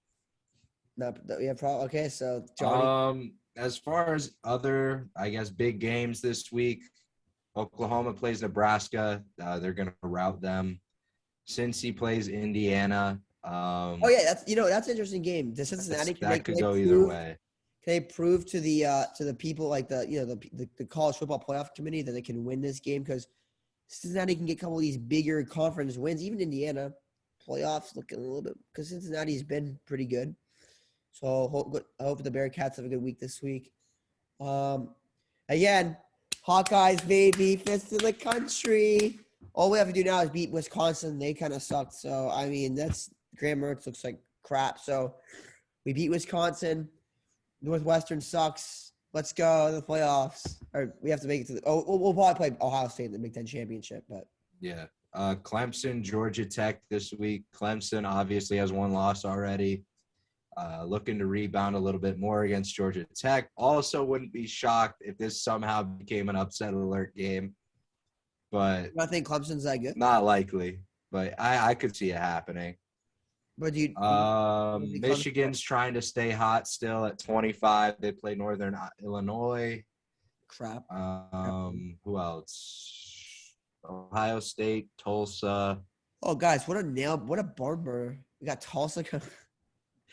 No, we have problems. Okay, so Johnny. As far as other, I guess, big games this week, Oklahoma plays Nebraska. They're going to rout them. Cincy plays Indiana. That's an interesting game. The Cincinnati could go either way. Can they prove to the people like the college football playoff committee that they can win this game? Because Cincinnati can get a couple of these bigger conference wins. Even Indiana playoffs looking a little bit because Cincinnati's been pretty good. So I hope the Bearcats have a good week this week. Again, Hawkeyes, baby, fifth in the country. All we have to do now is beat Wisconsin. They kind of sucked. So, I mean, Graham Mertz looks like crap. So, we beat Wisconsin. Northwestern sucks. Let's go to the playoffs. Or we have to make it to the – we'll probably play Ohio State in the Big Ten Championship. But yeah. Clemson, Georgia Tech this week. Clemson obviously has 1 loss already. Looking to rebound a little bit more against Georgia Tech. Also wouldn't be shocked if this somehow became an upset alert game. But I think Clemson's that good. Not likely, but I could see it happening. But Michigan's trying to stay hot still at 25. They play Northern Illinois. Crap. Who else? Ohio State, Tulsa. Oh, guys, what a barn burner. We got Tulsa.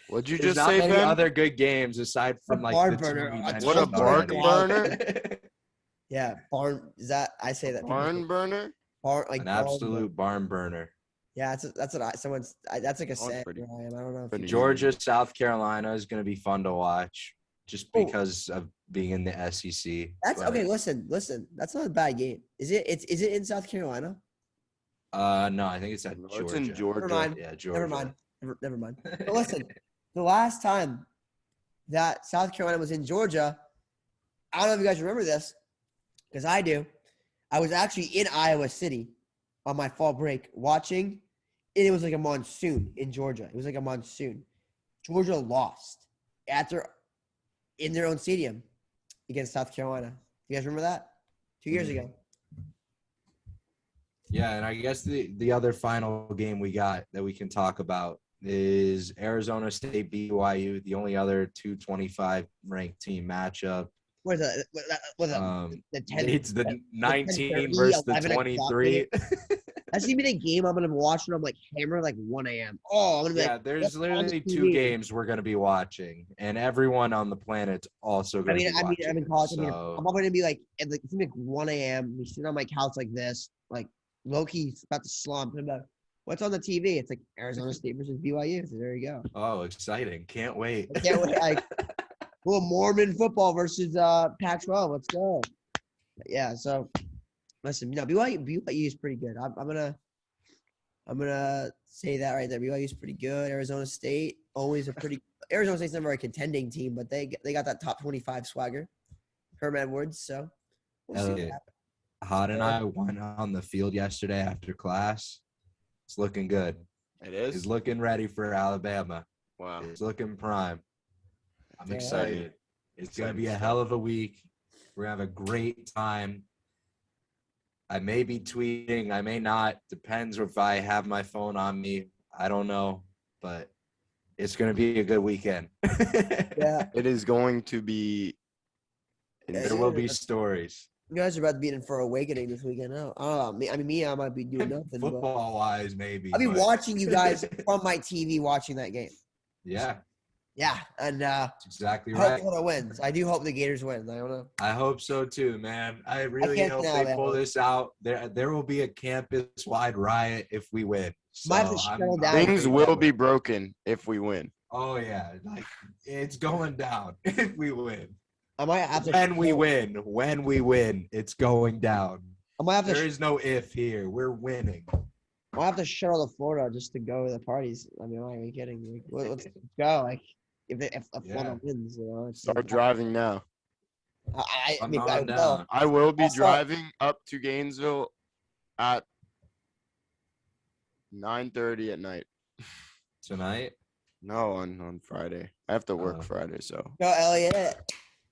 What'd you There's just say, Ben? Not many Ben? other good games aside from barn the burner. What a bark burner? Yeah, barn. Is that I say that? Barn burner? An absolute barn burner. Yeah, that's like a saying. I don't know. Georgia, South Carolina is going to be fun to watch just because of being in the SEC. Okay. Listen. That's not a bad game. Is it in South Carolina? No, I think it's at No, Georgia. it's in Georgia. Never mind. Yeah, Georgia. Never mind. But listen, the last time that South Carolina was in Georgia, I don't know if you guys remember this, because I do. I was actually in Iowa City on my fall break watching, and it was like a monsoon in Georgia. It was like a monsoon. Georgia lost in their own stadium against South Carolina. You guys remember that? 2 years ago. Yeah, and I guess the other final game we got that we can talk about is Arizona State BYU, the only other 225 ranked team matchup. What is that? The 10, It's the 19 10:30, versus the 11 o'clock 23. That's gonna be the game I'm gonna be watching. I'm like hammered like 1 a.m. Oh, I'm gonna be Yeah, like, there's literally 2 games we're gonna be watching, and everyone on the planet's also gonna be watching. I'm in college. So, I'm gonna be like, it's gonna be like 1 a.m. We sitting on my couch like this, like Loki's about to slump. I'm like, what's on the TV? It's like Arizona State versus BYU. So there you go. oh, exciting! Can't wait. I can't wait. Like, well, Mormon football versus Pac-12. Let's go. Yeah. So, listen, BYU is pretty good. I'm gonna say that right there. BYU is pretty good. Arizona State Arizona State's never a contending team, but they got that top 25 swagger. Herm Edwards. So we'll see what happens. Hod and I went on the field yesterday after class. It's looking good. It is? He's looking ready for Alabama. Wow. It's looking prime. I'm Yeah. excited. It's going to be a hell of a week. We're going to have a great time. I may be tweeting. I may not. Depends if I have my phone on me. I don't know. But it's going to be a good weekend. Yeah. It is going to be. There will be stories. You guys are about to be in for awakening this weekend. I don't know. I might be doing nothing. Football-wise, maybe. I'll be watching you guys from my TV watching that game. Yeah. Yeah, and That's exactly I hope right. Florida wins. I do hope the Gators win. I don't know. I hope so too, man. I really can't hope deny they that. pull this out. There will be a campus-wide riot if we win. So Might have to shuttle down. Things will be broken if we win. Oh yeah, like it's going down if we win. I might have to. When we win, it's going down. I might have to. There is no if here. We're winning. I'll have to shuttle to Florida just to go to the parties. I mean, why are you kidding? Like, let's go. Like, if Florida wins, you know. Start driving now. I I'm mean, on I will. down. I will be Also- driving up to Gainesville at 9:30 at night. Tonight? No, on Friday. I have to work Oh. Friday, so. Go, Elliott.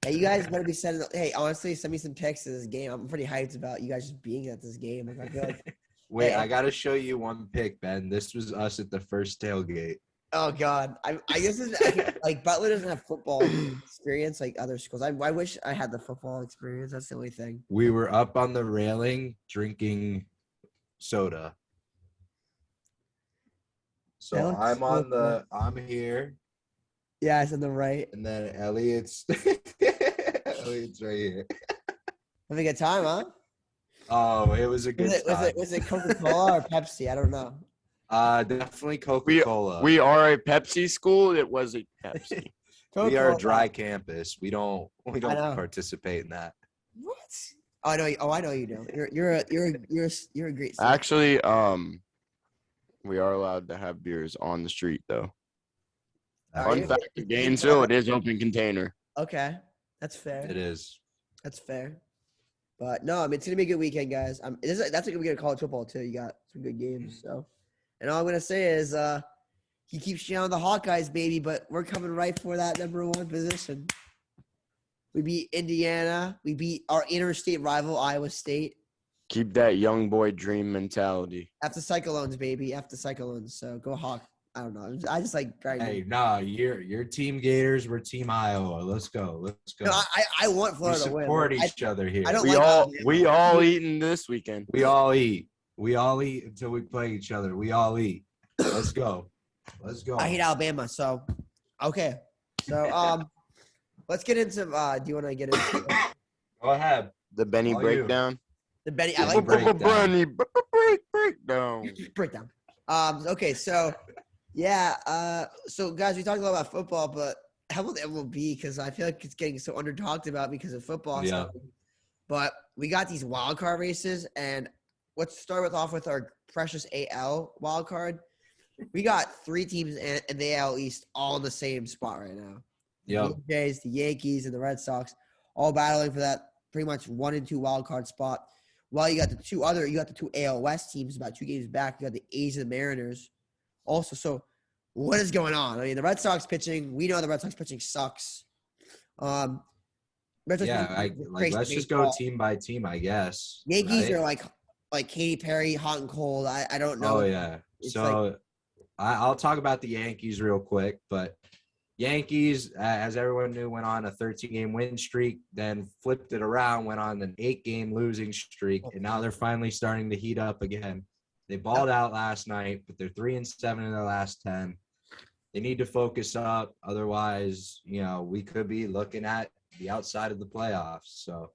Hey, you guys better be sending. Hey, honestly, send me some texts to this game. I'm pretty hyped about you guys just being at this game. Like, I feel like, Wait, Hey. I gotta show you one pic, Ben. This was us at the first tailgate. oh god, I guess it's, like Butler doesn't have football experience like other schools. I wish I had the football experience. That's the only thing. We were up on the railing drinking soda. So That looks I'm here, Yeah, it's on the right. and then Elliott's Elliott's right here. Have a good time, huh? Oh, it was a good time. Was it Coca-Cola or Pepsi? I don't know. Definitely Coca-Cola. We are a Pepsi school. It was a Pepsi. We are a Coca-Cola. dry campus. We don't know. participate in that. What? Oh, I know. I know you do. You're a great. student. Actually, we are allowed to have beers on the street, though. Are Fun you? fact: in Gainesville, it is open container. Okay, that's fair. It is. That's fair. But no, I mean it's gonna be a good weekend, guys. That's a good weekend of college football too. You got some good games. So, and all I'm gonna say is, he keeps showing the Hawkeyes, baby, but we're coming right for that #1 position. We beat Indiana. We beat our interstate rival, Iowa State. Keep that young boy dream mentality. After Cyclones, baby. After Cyclones. So go Hawk. I don't know. I just like grinding. Hey, nah, you're Team Gators. We're Team Iowa. Let's go. Let's go. No, I want We Florida to win. support I- each other here. I don't We like all Alabama. we all eating this weekend. We all eat. We all eat until we play each other. We all eat. Let's go. Let's go. I hate Alabama, so okay. So let's get into do you want to get into Go ahead. The Benny All you. breakdown. the Benny I Benny like breakdown. Benny breakdown. breakdown. Okay, so yeah, so guys, we talked a lot about football, but how about the MLB? Because I feel like it's getting so under talked about because of football Yeah. stuff. But we got these wild card races, and let's start off with our precious AL wild card. We got 3 teams in the AL East all in the same spot right now. The Yep. Blue Jays, the Yankees, and the Red Sox all battling for that pretty much 1 and 2 wild card spot. While you got the 2 AL West teams about 2 games back. You got the A's and the Mariners. Also, so what is going on? I mean, the Red Sox pitching. We know the Red Sox pitching sucks. Red Sox let's just go team by team, I guess. Yankees right? are like Katy Perry, hot and cold. I don't know. Oh yeah. So I'll talk about the Yankees real quick, but Yankees, as everyone knew, went on a 13-game win streak, then flipped it around, went on an 8-game losing streak, and now they're finally starting to heat up again. They balled out last night, but they're 3-7 in their last 10. They need to focus up, otherwise, we could be looking at the outside of the playoffs. So,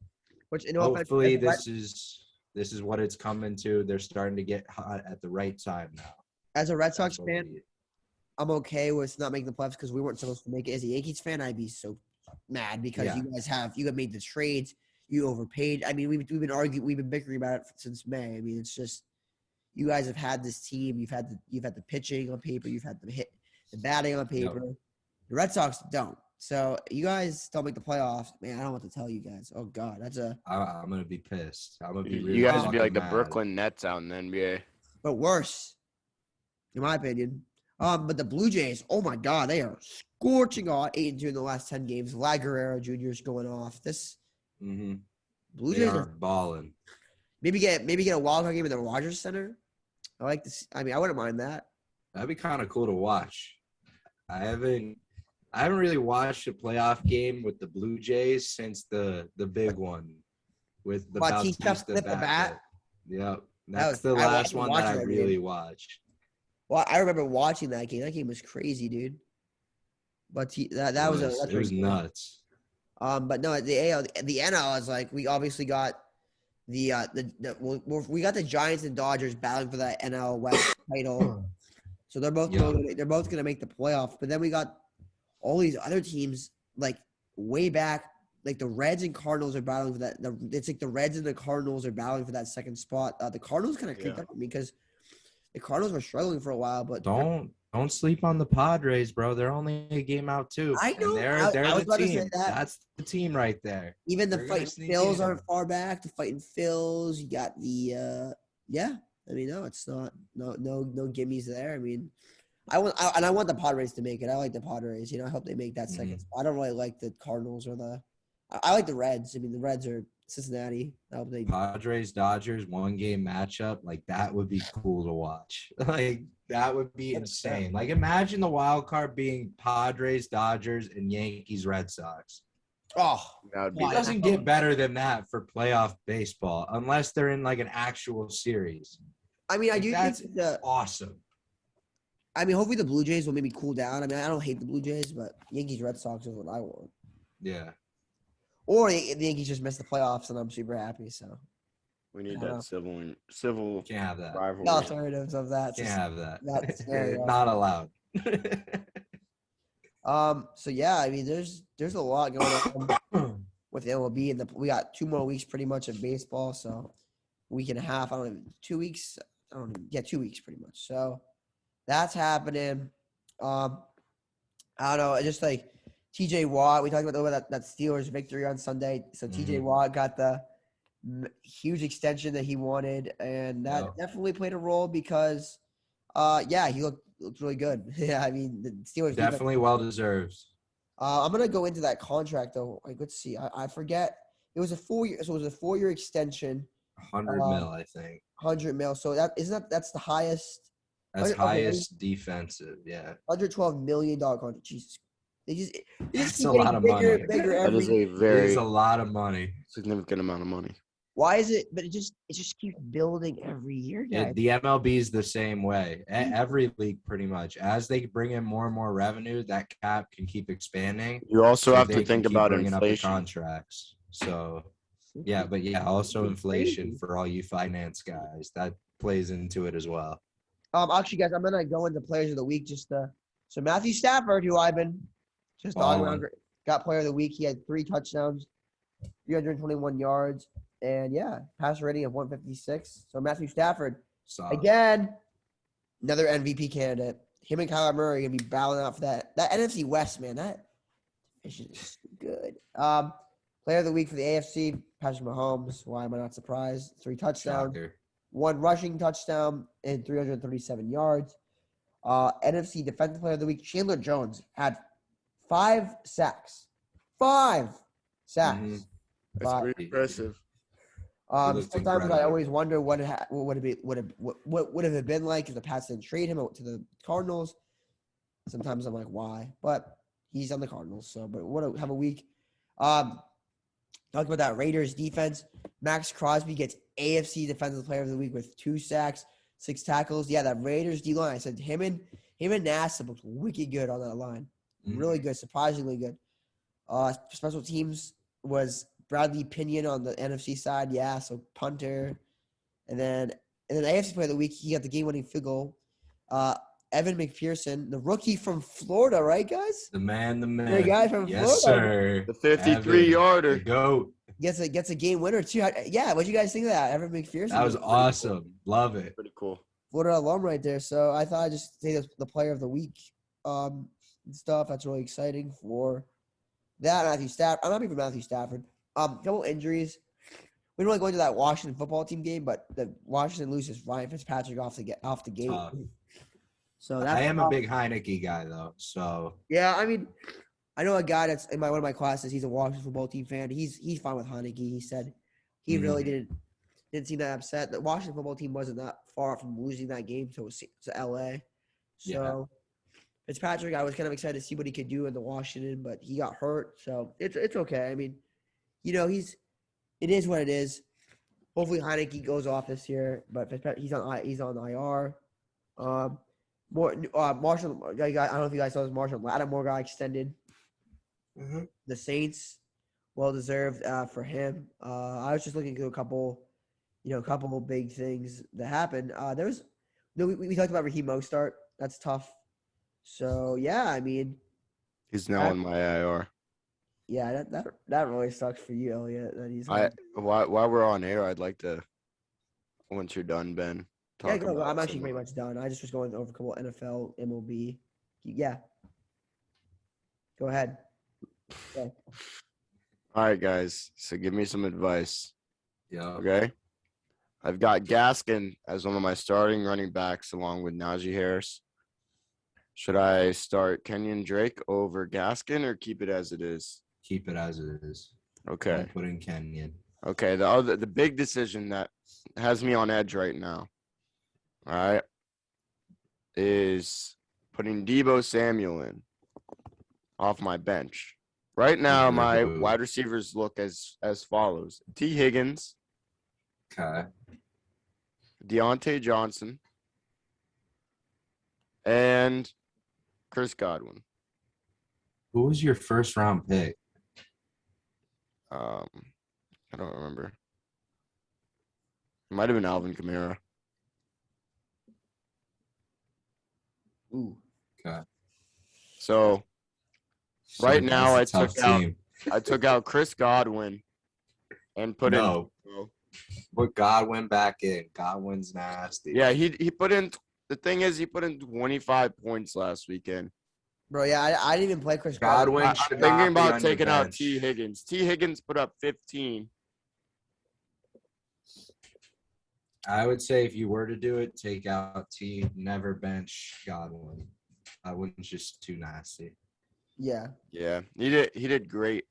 hopefully, this is what it's coming to. They're starting to get hot at the right time now. As a Red Sox fan, I'm okay with not making the playoffs because we weren't supposed to make it. As a Yankees fan, I'd be so mad because you have made the trades, you overpaid. I mean, we've been bickering about it since May. I mean, it's just you guys have had this team. You've had the pitching on paper. You've had the batting on paper. Yep. The Red Sox don't. So you guys don't make the playoffs, man. I don't know what to tell you guys. Oh God, I'm gonna be pissed. I'm gonna be really. You guys would be like mad. The Brooklyn Nets out in the NBA, but worse, in my opinion. But the Blue Jays, oh my God, they are scorching on 8-2 in the last 10 games. La Guerrero Jr. is going off. Blue Jays are balling. Maybe get a wild card game in the Rodgers Center. I like this. I mean, I wouldn't mind that. That'd be kind of cool to watch. I haven't really watched a playoff game with the Blue Jays since the big one with the Bautista bat. Yep, that's the last one that I really watched. Well, I remember watching that game. That game was crazy, dude. But that was nuts. But no, the NL is like we obviously got we got the Giants and Dodgers battling for that NL West title. So they're both gonna make the playoffs. But then we got all these other teams like way back, like the Reds and Cardinals are battling for that. It's like the Reds and the Cardinals are battling for that second spot. The Cardinals kind of creeped up on me because the Cardinals were struggling for a while, but don't sleep on the Padres, bro. They're only a game out too. I know. They're the team. That's the team right there. Even the fighting Phils aren't far back. The fighting Phils, you got the I mean, no, it's not no gimmies there. I mean, I want the Padres to make it. I like the Padres. I hope they make that second spot. I don't really like the Cardinals or I like the Reds. I mean, the Reds are Cincinnati. I hope they Padres Dodgers 1-game matchup, like that would be cool to watch. Like that would be insane. Like imagine the wild card being Padres Dodgers and Yankees Red Sox. Oh, it doesn't get better than that for playoff baseball unless they're in like an actual series. I mean, I do think that's awesome. I mean, hopefully the Blue Jays will maybe cool down. I mean, I don't hate the Blue Jays, but Yankees Red Sox is what I want. Yeah. Or the Yankees just missed the playoffs, and I'm super happy. So we need that civil. Can't have that. Rivalry. The alternatives of that. Can't have that. That's not allowed. So yeah, I mean, there's a lot going on with MLB, and we got 2 more weeks pretty much of baseball. So week and a half. 2 weeks. 2 weeks pretty much. So that's happening. I don't know. Just like TJ Watt, we talked about that Steelers victory on Sunday. So TJ Watt got the huge extension that he wanted, and that definitely played a role because, he looked really good. Yeah, I mean the Steelers definitely well deserved. I'm gonna go into that contract though. Like, let's see. I forget. It was a 4-year. So it was a 4-year extension. 100 mil, I think. 100 mil. So that's the highest. That's highest defensive. Yeah. $112 million contract. Jesus. That's a lot of money. That is a very a lot of money. Significant amount of money. Why is it? But it just keeps building every year, guys. The MLB is the same way. Every league, pretty much, as they bring in more and more revenue, that cap can keep expanding. You also have to think about inflation. Up the contracts. So, also inflation for all you finance guys. That plays into it as well. Actually, guys, I'm gonna go into players of the week. So Matthew Stafford, who I've been just talking about, got player of the week. He had 3 touchdowns, 321 yards. And yeah, passer rating of 156. So Matthew Stafford, Solid. again, another MVP candidate. Him and Kyler Murray are gonna be battling out for that NFC West, man. That division is good. Player of the week for the AFC, Patrick Mahomes. Why am I not surprised? 3 touchdowns, Shocker. 1 rushing touchdown, and 337 yards. NFC Defensive Player of the Week, Chandler Jones had 5 sacks. 5 sacks. Mhm. That's Five. pretty impressive. looked Sometimes I incredible. always wonder what would have it been like if the Pats didn't trade him to the Cardinals. Sometimes I'm like, why? But he's on the Cardinals, so have a week. Talk about that Raiders defense. Max Crosby gets AFC Defensive Player of the Week with 2 sacks, 6 tackles. Yeah, that Raiders D line. I said him and Nassib looked wicked good on that line. Really good, surprisingly good. Special teams was Bradley Pinion on the NFC side. Yeah, so punter. And then AFC Player of the Week, he got the game-winning field goal. Evan McPherson, the rookie from Florida, right, guys? The man. The guy from Yes, Florida. sir. The 53-yarder. The GOAT. Gets a game winner too. Yeah, what'd you guys think of that? Evan McPherson. That was awesome. Love it. Pretty cool. Florida alum right there. So I thought I'd just say the player of the week and stuff. That's really exciting for that. Matthew Stafford. I'm not even Matthew Stafford. Couple injuries. We didn't really go into that Washington football team game, but the Washington loses Ryan Fitzpatrick off the gate. Tough. So that's I am a big Heineke guy though. So yeah. I mean, I know a guy that's in one of my classes. He's a Washington football team fan. He's fine with Heineke. He said he really didn't seem that upset. The Washington football team wasn't that far from losing that game to LA. So Fitzpatrick, I was kind of excited to see what he could do in the Washington, but he got hurt. So it's okay. I mean, it is what it is. Hopefully Heineke goes off this year, but he's on IR. Marshall, I don't know if you guys saw this. Marshall Lattimore got extended. The Saints, well deserved for him. I was just looking through a couple big things that happened. We talked about Raheem Mostert. That's tough. So yeah, I mean, He's now on my IR. yeah, that really sucks for you, Elliot. That he's While we're on air, I'd like to, once you're done, Ben. yeah, go. I'm actually pretty much done. I just was going over a couple NFL, MLB. Yeah. Go ahead. Okay. All right, guys. So give me some advice. yeah. Okay. I've got Gaskin as one of my starting running backs along with Najee Harris. Should I start Kenyon Drake over Gaskin or keep it as it is? Keep it as it is. Okay. Don't put in Kenyon. Okay. The big decision that has me on edge right now, all right, is putting Deebo Samuel in off my bench. Right now, my wide receivers look as follows: T. Higgins, Okay. Deontay Johnson, and Chris Godwin. Who was your first round pick? I don't remember. It might have been Alvin Kamara. Ooh. Okay. So right now, I That's a took tough out team. Chris Godwin and put in. Put Godwin back in. Godwin's nasty. Yeah, he put in. The thing is, he put in 25 points last weekend. Bro, yeah, I didn't even play Chris Godwin I'm should thinking not be about on your taking out bench. T. Higgins. T. Higgins put up 15. I would say if you were to do it, take out T. Never bench Godwin. I wouldn't, just too nasty. Yeah. Yeah, he did great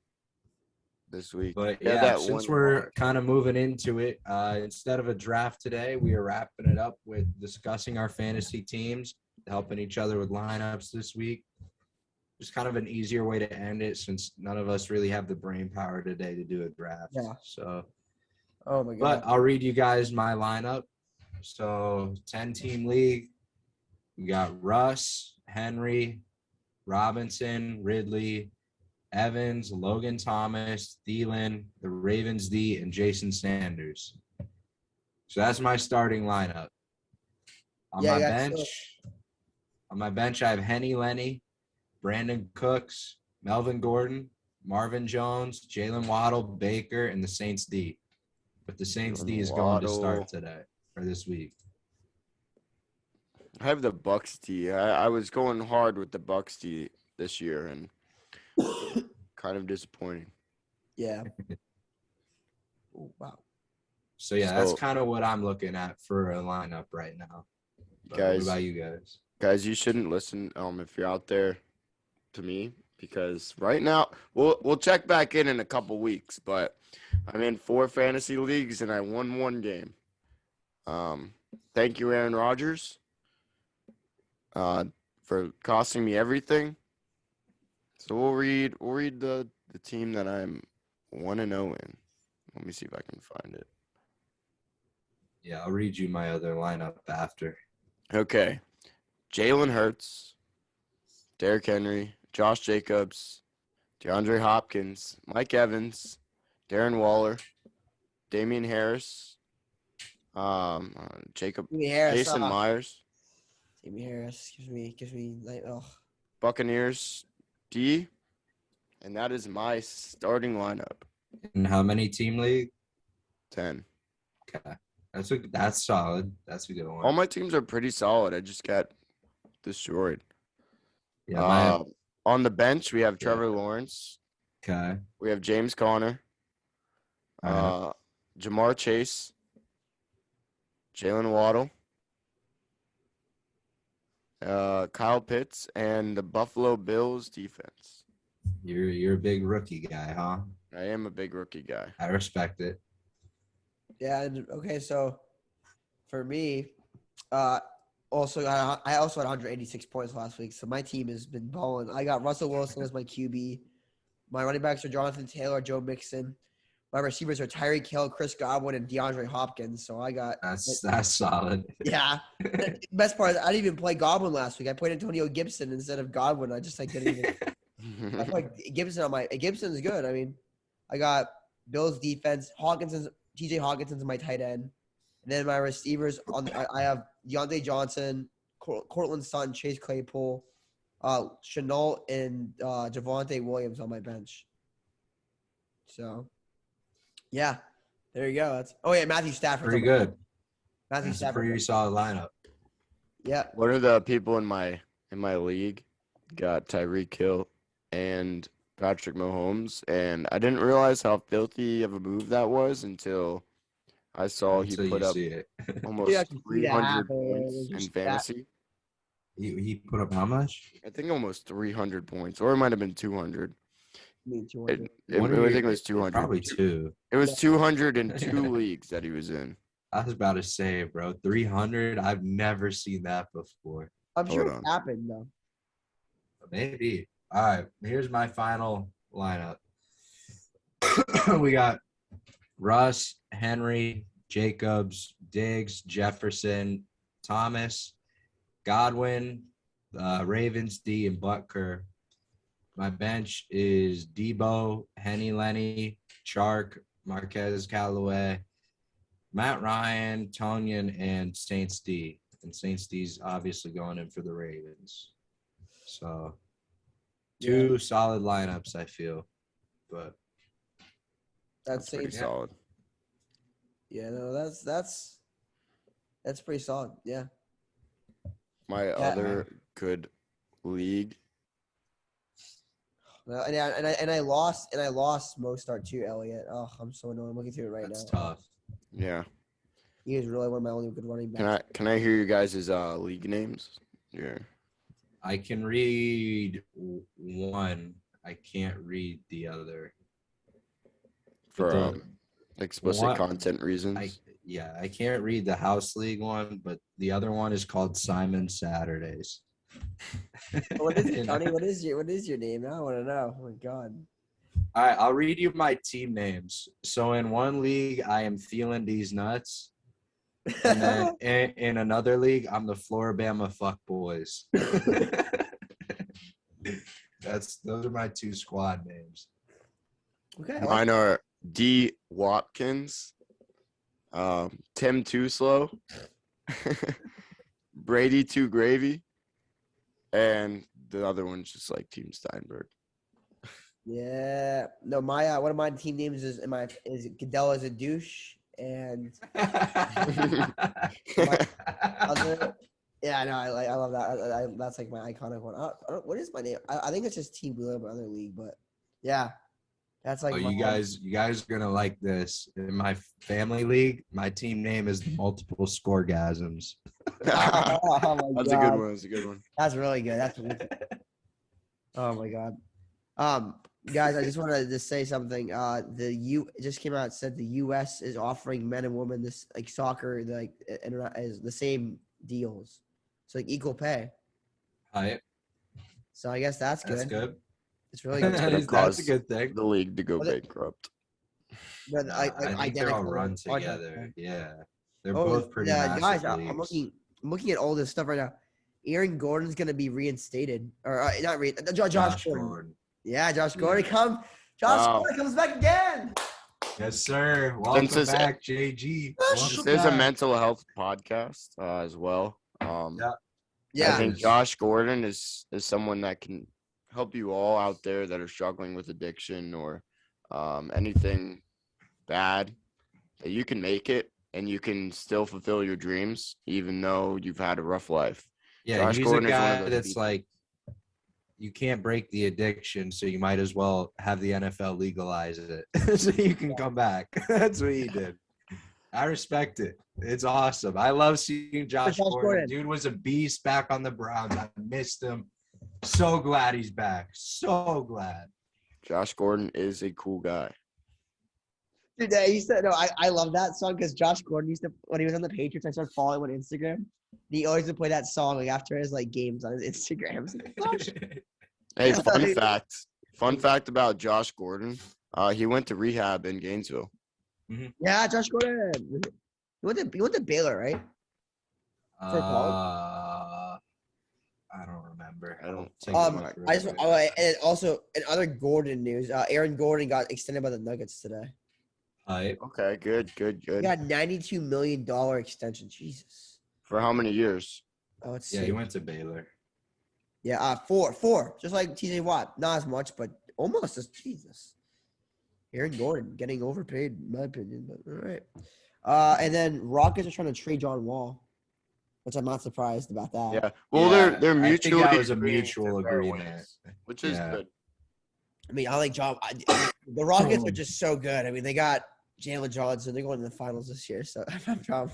this week. But He had yeah, that since one- we're kind of moving into it, instead of a draft today, we are wrapping it up with discussing our fantasy teams, helping each other with lineups this week. Just kind of an easier way to end it since none of us really have the brain power today to do a draft. Yeah. So, Oh my god. but I'll read you guys my lineup. So 10-team league. We got Russ, Henry, Robinson, Ridley, Evans, Logan Thomas, Thielen, the Ravens D, and Jason Sanders. So that's my starting lineup. On my bench, I have Henny Lenny, Brandon Cooks, Melvin Gordon, Marvin Jones, Jalen Waddle, Baker, and the Saints D. But the Saints D is going to start today or this week. I have the Bucks D. I was going hard with the Bucks D this year and kind of disappointing. Yeah. Oh, wow. So yeah, that's kind of what I'm looking at for a lineup right now. But Guys, what about you guys? Guys, you shouldn't listen if you're out there to me, because right now we'll check back in a couple weeks, but I'm in 4 fantasy leagues and I won 1 game. Thank you, Aaron Rodgers, for costing me everything. So we'll read the team that I'm 1-0 in. Let me see if I can find it. Yeah, I'll read you my other lineup after. Okay. Jalen Hurts, Derrick Henry, Josh Jacobs, DeAndre Hopkins, Mike Evans, Darren Waller, Damian Harris, Jason Myers. Damian Harris gives me like, Buccaneers D, and that is my starting lineup. And how many team league? 10. Okay. That's solid. That's a good one. All my teams are pretty solid. I just got destroyed. Yeah. On the bench, we have Trevor Lawrence. Okay. We have James Conner. Jamar Chase. Jalen Waddle. Kyle Pitts, and the Buffalo Bills defense. You're a big rookie guy, huh? I am a big rookie guy. I respect it. Yeah. Okay. So for me, I also had 186 points last week. So my team has been balling. I got Russell Wilson as my QB. My running backs are Jonathan Taylor, Joe Mixon. My receivers are Tyreek Hill, Chris Godwin, and DeAndre Hopkins. So I got that's solid. Yeah. The best part is I didn't even play Godwin last week. I played Antonio Gibson instead of Godwin. I just didn't even. I played Gibson on my. Gibson's good. I mean, I got Bills defense. TJ Hawkinson's my tight end, and then my receivers I have Deontay Johnson, Cortland Sutton, Chase Claypool, Chenault, and Javonte Williams on my bench. So, yeah, there you go. Matthew Stafford. Pretty good. Matthew That's Stafford. A pretty solid lineup. Yeah. One of the people in my league got Tyreek Hill and Patrick Mahomes, and I didn't realize how filthy of a move that was until I saw he put up almost 300 points in fantasy. He put up how much? I think almost 300 points, or it might have been 200. I think it was 200. Probably 2. It was 200 in 2 leagues that he was in. I was about to say, bro, 300. I've never seen that before. I'm sure it happened though. Maybe. All right. Here's my final lineup. We got Russ, Henry, Jacobs, Diggs, Jefferson, Thomas, Godwin, Ravens D, and Butker. My bench is Debo, Henny Lenny, Chark, Marquez Callaway, Matt Ryan, Tonyan, and Saints D. And Saints D's obviously going in for the Ravens. So 2 solid lineups, I feel. But that's pretty solid. Yeah, no, that's pretty solid. Yeah. My other good league. And I lost Mostart too, Elliott. Oh, I'm so annoyed. I'm looking through it right now. That's tough. Yeah. He is really one of my only good running backs. Can I hear you guys' league names? Yeah. I can read one. I can't read the other. For explicit content reasons. I can't read the House League one, but the other one is called Simon Saturdays. What is it, Tony? What is your name? I want to know. Oh my God. All right, I'll read you my team names. So in one league, I am feeling these nuts. And then in another league, I'm the Floribama Fuck Boys. Those are my 2 squad names. Okay. Mine are D. Watkins, Tim Too Slow, Brady Too Gravy, and the other one's just like Team Steinberg. Yeah. No, my one of my team names is Goodell as a douche, And That's yeah, I know. I love that. That's like my iconic one. I don't, what is my name? I think it's just Team Blue, my other league. But yeah, that's like. Oh, my, you guys are gonna like this. In my family league, my team name is Multiple Scoregasms. Oh my That's God. a good one. That's a good one. That's really good. That's really good. Oh my God. Guys, I just wanted to say something. It just came out, said the U.S. is offering men and women this like soccer as the same deals, so like equal pay. Right. So I guess that's good. That's good. It's really That's good. gonna That's cause a good thing. the league to go Well, bankrupt. But I think they'll identical run content. together. Yeah, they're Oh, both pretty massive guys, leagues. I'm looking at all this stuff right now. Aaron Gordon's gonna be reinstated, or not Josh Gordon. Yeah, Josh Gordon Josh Gordon comes back again. Yes, sir. Welcome back, JG. This is a mental health podcast as well. Yeah. I think Josh Gordon is someone that can help you all out there that are struggling with addiction or anything bad. That you can make it and you can still fulfill your dreams even though you've had a rough life. Yeah, Josh he's Gordon a is one guy of those that's people. like, you can't break the addiction, so you might as well have the NFL legalize it so you can come back. That's what he did. I respect it. It's awesome. I love seeing Josh Gordon. Dude was a beast back on the Browns. I missed him. So glad he's back. So glad. Josh Gordon is a cool guy. Dude, I love that song because Josh Gordon used to, when he was on the Patriots, I started following him on Instagram. He always would play that song like after his like games on his Instagram. Hey, fun fact about Josh Gordon. He went to rehab in Gainesville. Mm-hmm. Yeah, Josh Gordon. He went to Baylor, right? For college? I don't remember. And also in other Gordon news, Aaron Gordon got extended by the Nuggets today. Okay, good. He got $92 million extension. Jesus. For how many years? Oh, it's he went to Baylor. Yeah, four. Just like TJ Watt. Not as much, but almost as Jesus. Aaron Gordon getting overpaid, in my opinion. But all right. And then Rockets are trying to trade John Wall, which I'm not surprised about that. Yeah. Well, they're mutually. That was a mutual agreement, which is good. I mean, I like John. The Rockets are just so good. I mean, they got Jalen Johnson. They're going to the finals this year. So I'm John.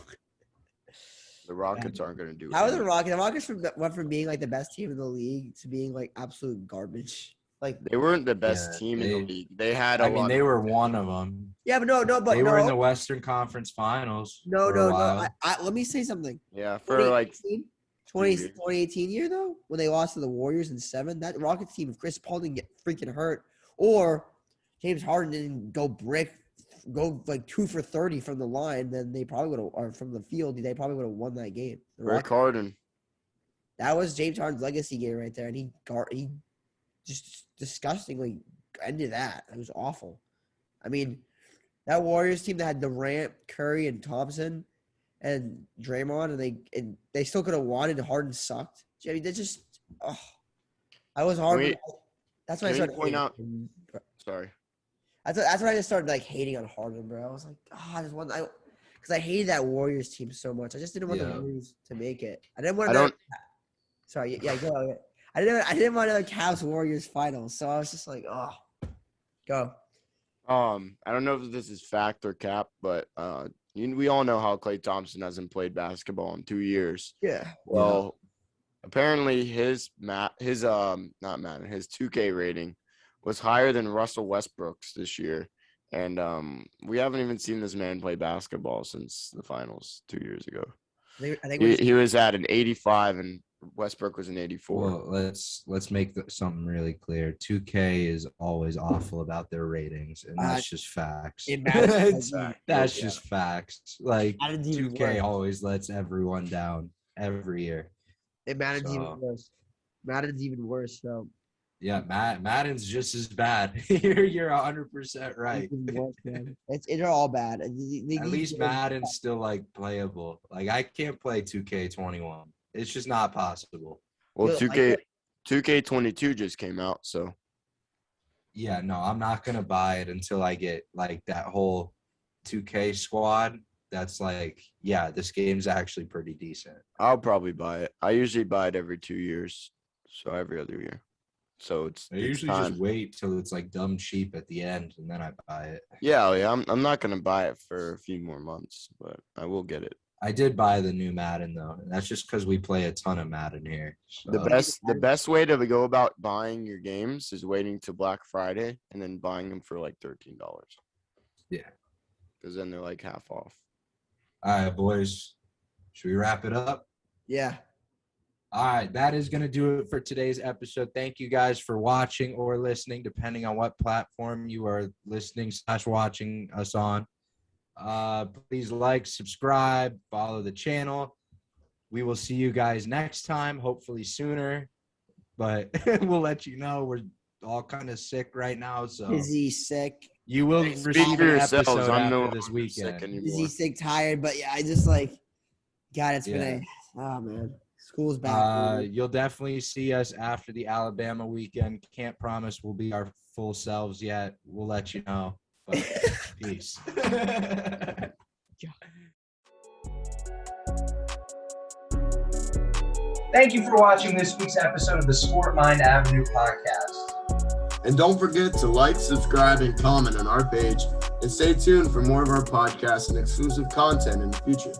The Rockets aren't going to do it. How are the Rockets? The Rockets went from being like the best team in the league to being like absolute garbage. Like they weren't the best team in the league. They had they were one of them. Yeah, but they were in the Western Conference Finals. No. Let me say something. Yeah, for like 2018 year though, when they lost to the Warriors in 7, that Rockets team, if Chris Paul didn't get freaking hurt or James Harden didn't go like 2 for 30 from the line, then they probably would have, or from the field, they probably would have won that game. Rick Harden. That was James Harden's legacy game right there, and he just disgustingly ended that. It was awful. I mean, that Warriors team that had Durant, Curry, and Thompson, and Draymond, and they still could have won, and Harden sucked. I mean, they just I was hard. That's when I started point out. Sorry. That's when I just started like hating on Harden, bro. I was like, because I hated that Warriors team so much. I just didn't want the Warriors to make it. I didn't want. Sorry, yeah, go ahead. I didn't want another Cavs Warriors finals, so I was just like, go. I don't know if this is fact or cap, but we all know how Klay Thompson hasn't played basketball in 2 years. Yeah. Well, apparently his 2K rating was higher than Russell Westbrook's this year, and we haven't even seen this man play basketball since the finals 2 years ago. I think he was at an 85 and Westbrook was an 84. Well, let's make something really clear. 2K is always awful about their ratings, and that's just facts. That's just facts. Like 2K always lets everyone down every year. Madden's even worse. Madden's even worse. So yeah, Madden's just as bad. You're 100% right. They're all bad. At least Madden's still like playable. Like I can't play 2K21. It's just not possible. Well, 2K22 just came out, so. Yeah, no, I'm not gonna buy it until I get like that whole 2K squad, that's like, yeah, this game's actually pretty decent. I'll probably buy it. I usually buy it every 2 years, so every other year. So I usually just wait till it's like dumb cheap at the end, and then I buy it. Yeah. I'm not gonna buy it for a few more months, but I will get it. I did buy the new Madden though. And that's just because we play a ton of Madden here. So. The best way to go about buying your games is waiting till Black Friday and then buying them for like $13. Yeah. Because then they're like half off. All right, boys. Should we wrap it up? Yeah. All right, that is going to do it for today's episode. Thank you guys for watching or listening, depending on what platform you are listening/watching us on. Please like, subscribe, follow the channel. We will see you guys next time, hopefully sooner. But we'll let you know. We're all kind of sick right now. So Busy, sick. You will receive an episode after this weekend. Busy, sick, tired. But, yeah, I just like – God, it's been oh, man. School's back. You'll definitely see us after the Alabama weekend. Can't promise we'll be our full selves yet. We'll let you know. But peace. Thank you for watching this week's episode of the Sport Mind Avenue podcast. And don't forget to like, subscribe, and comment on our page. And stay tuned for more of our podcasts and exclusive content in the future.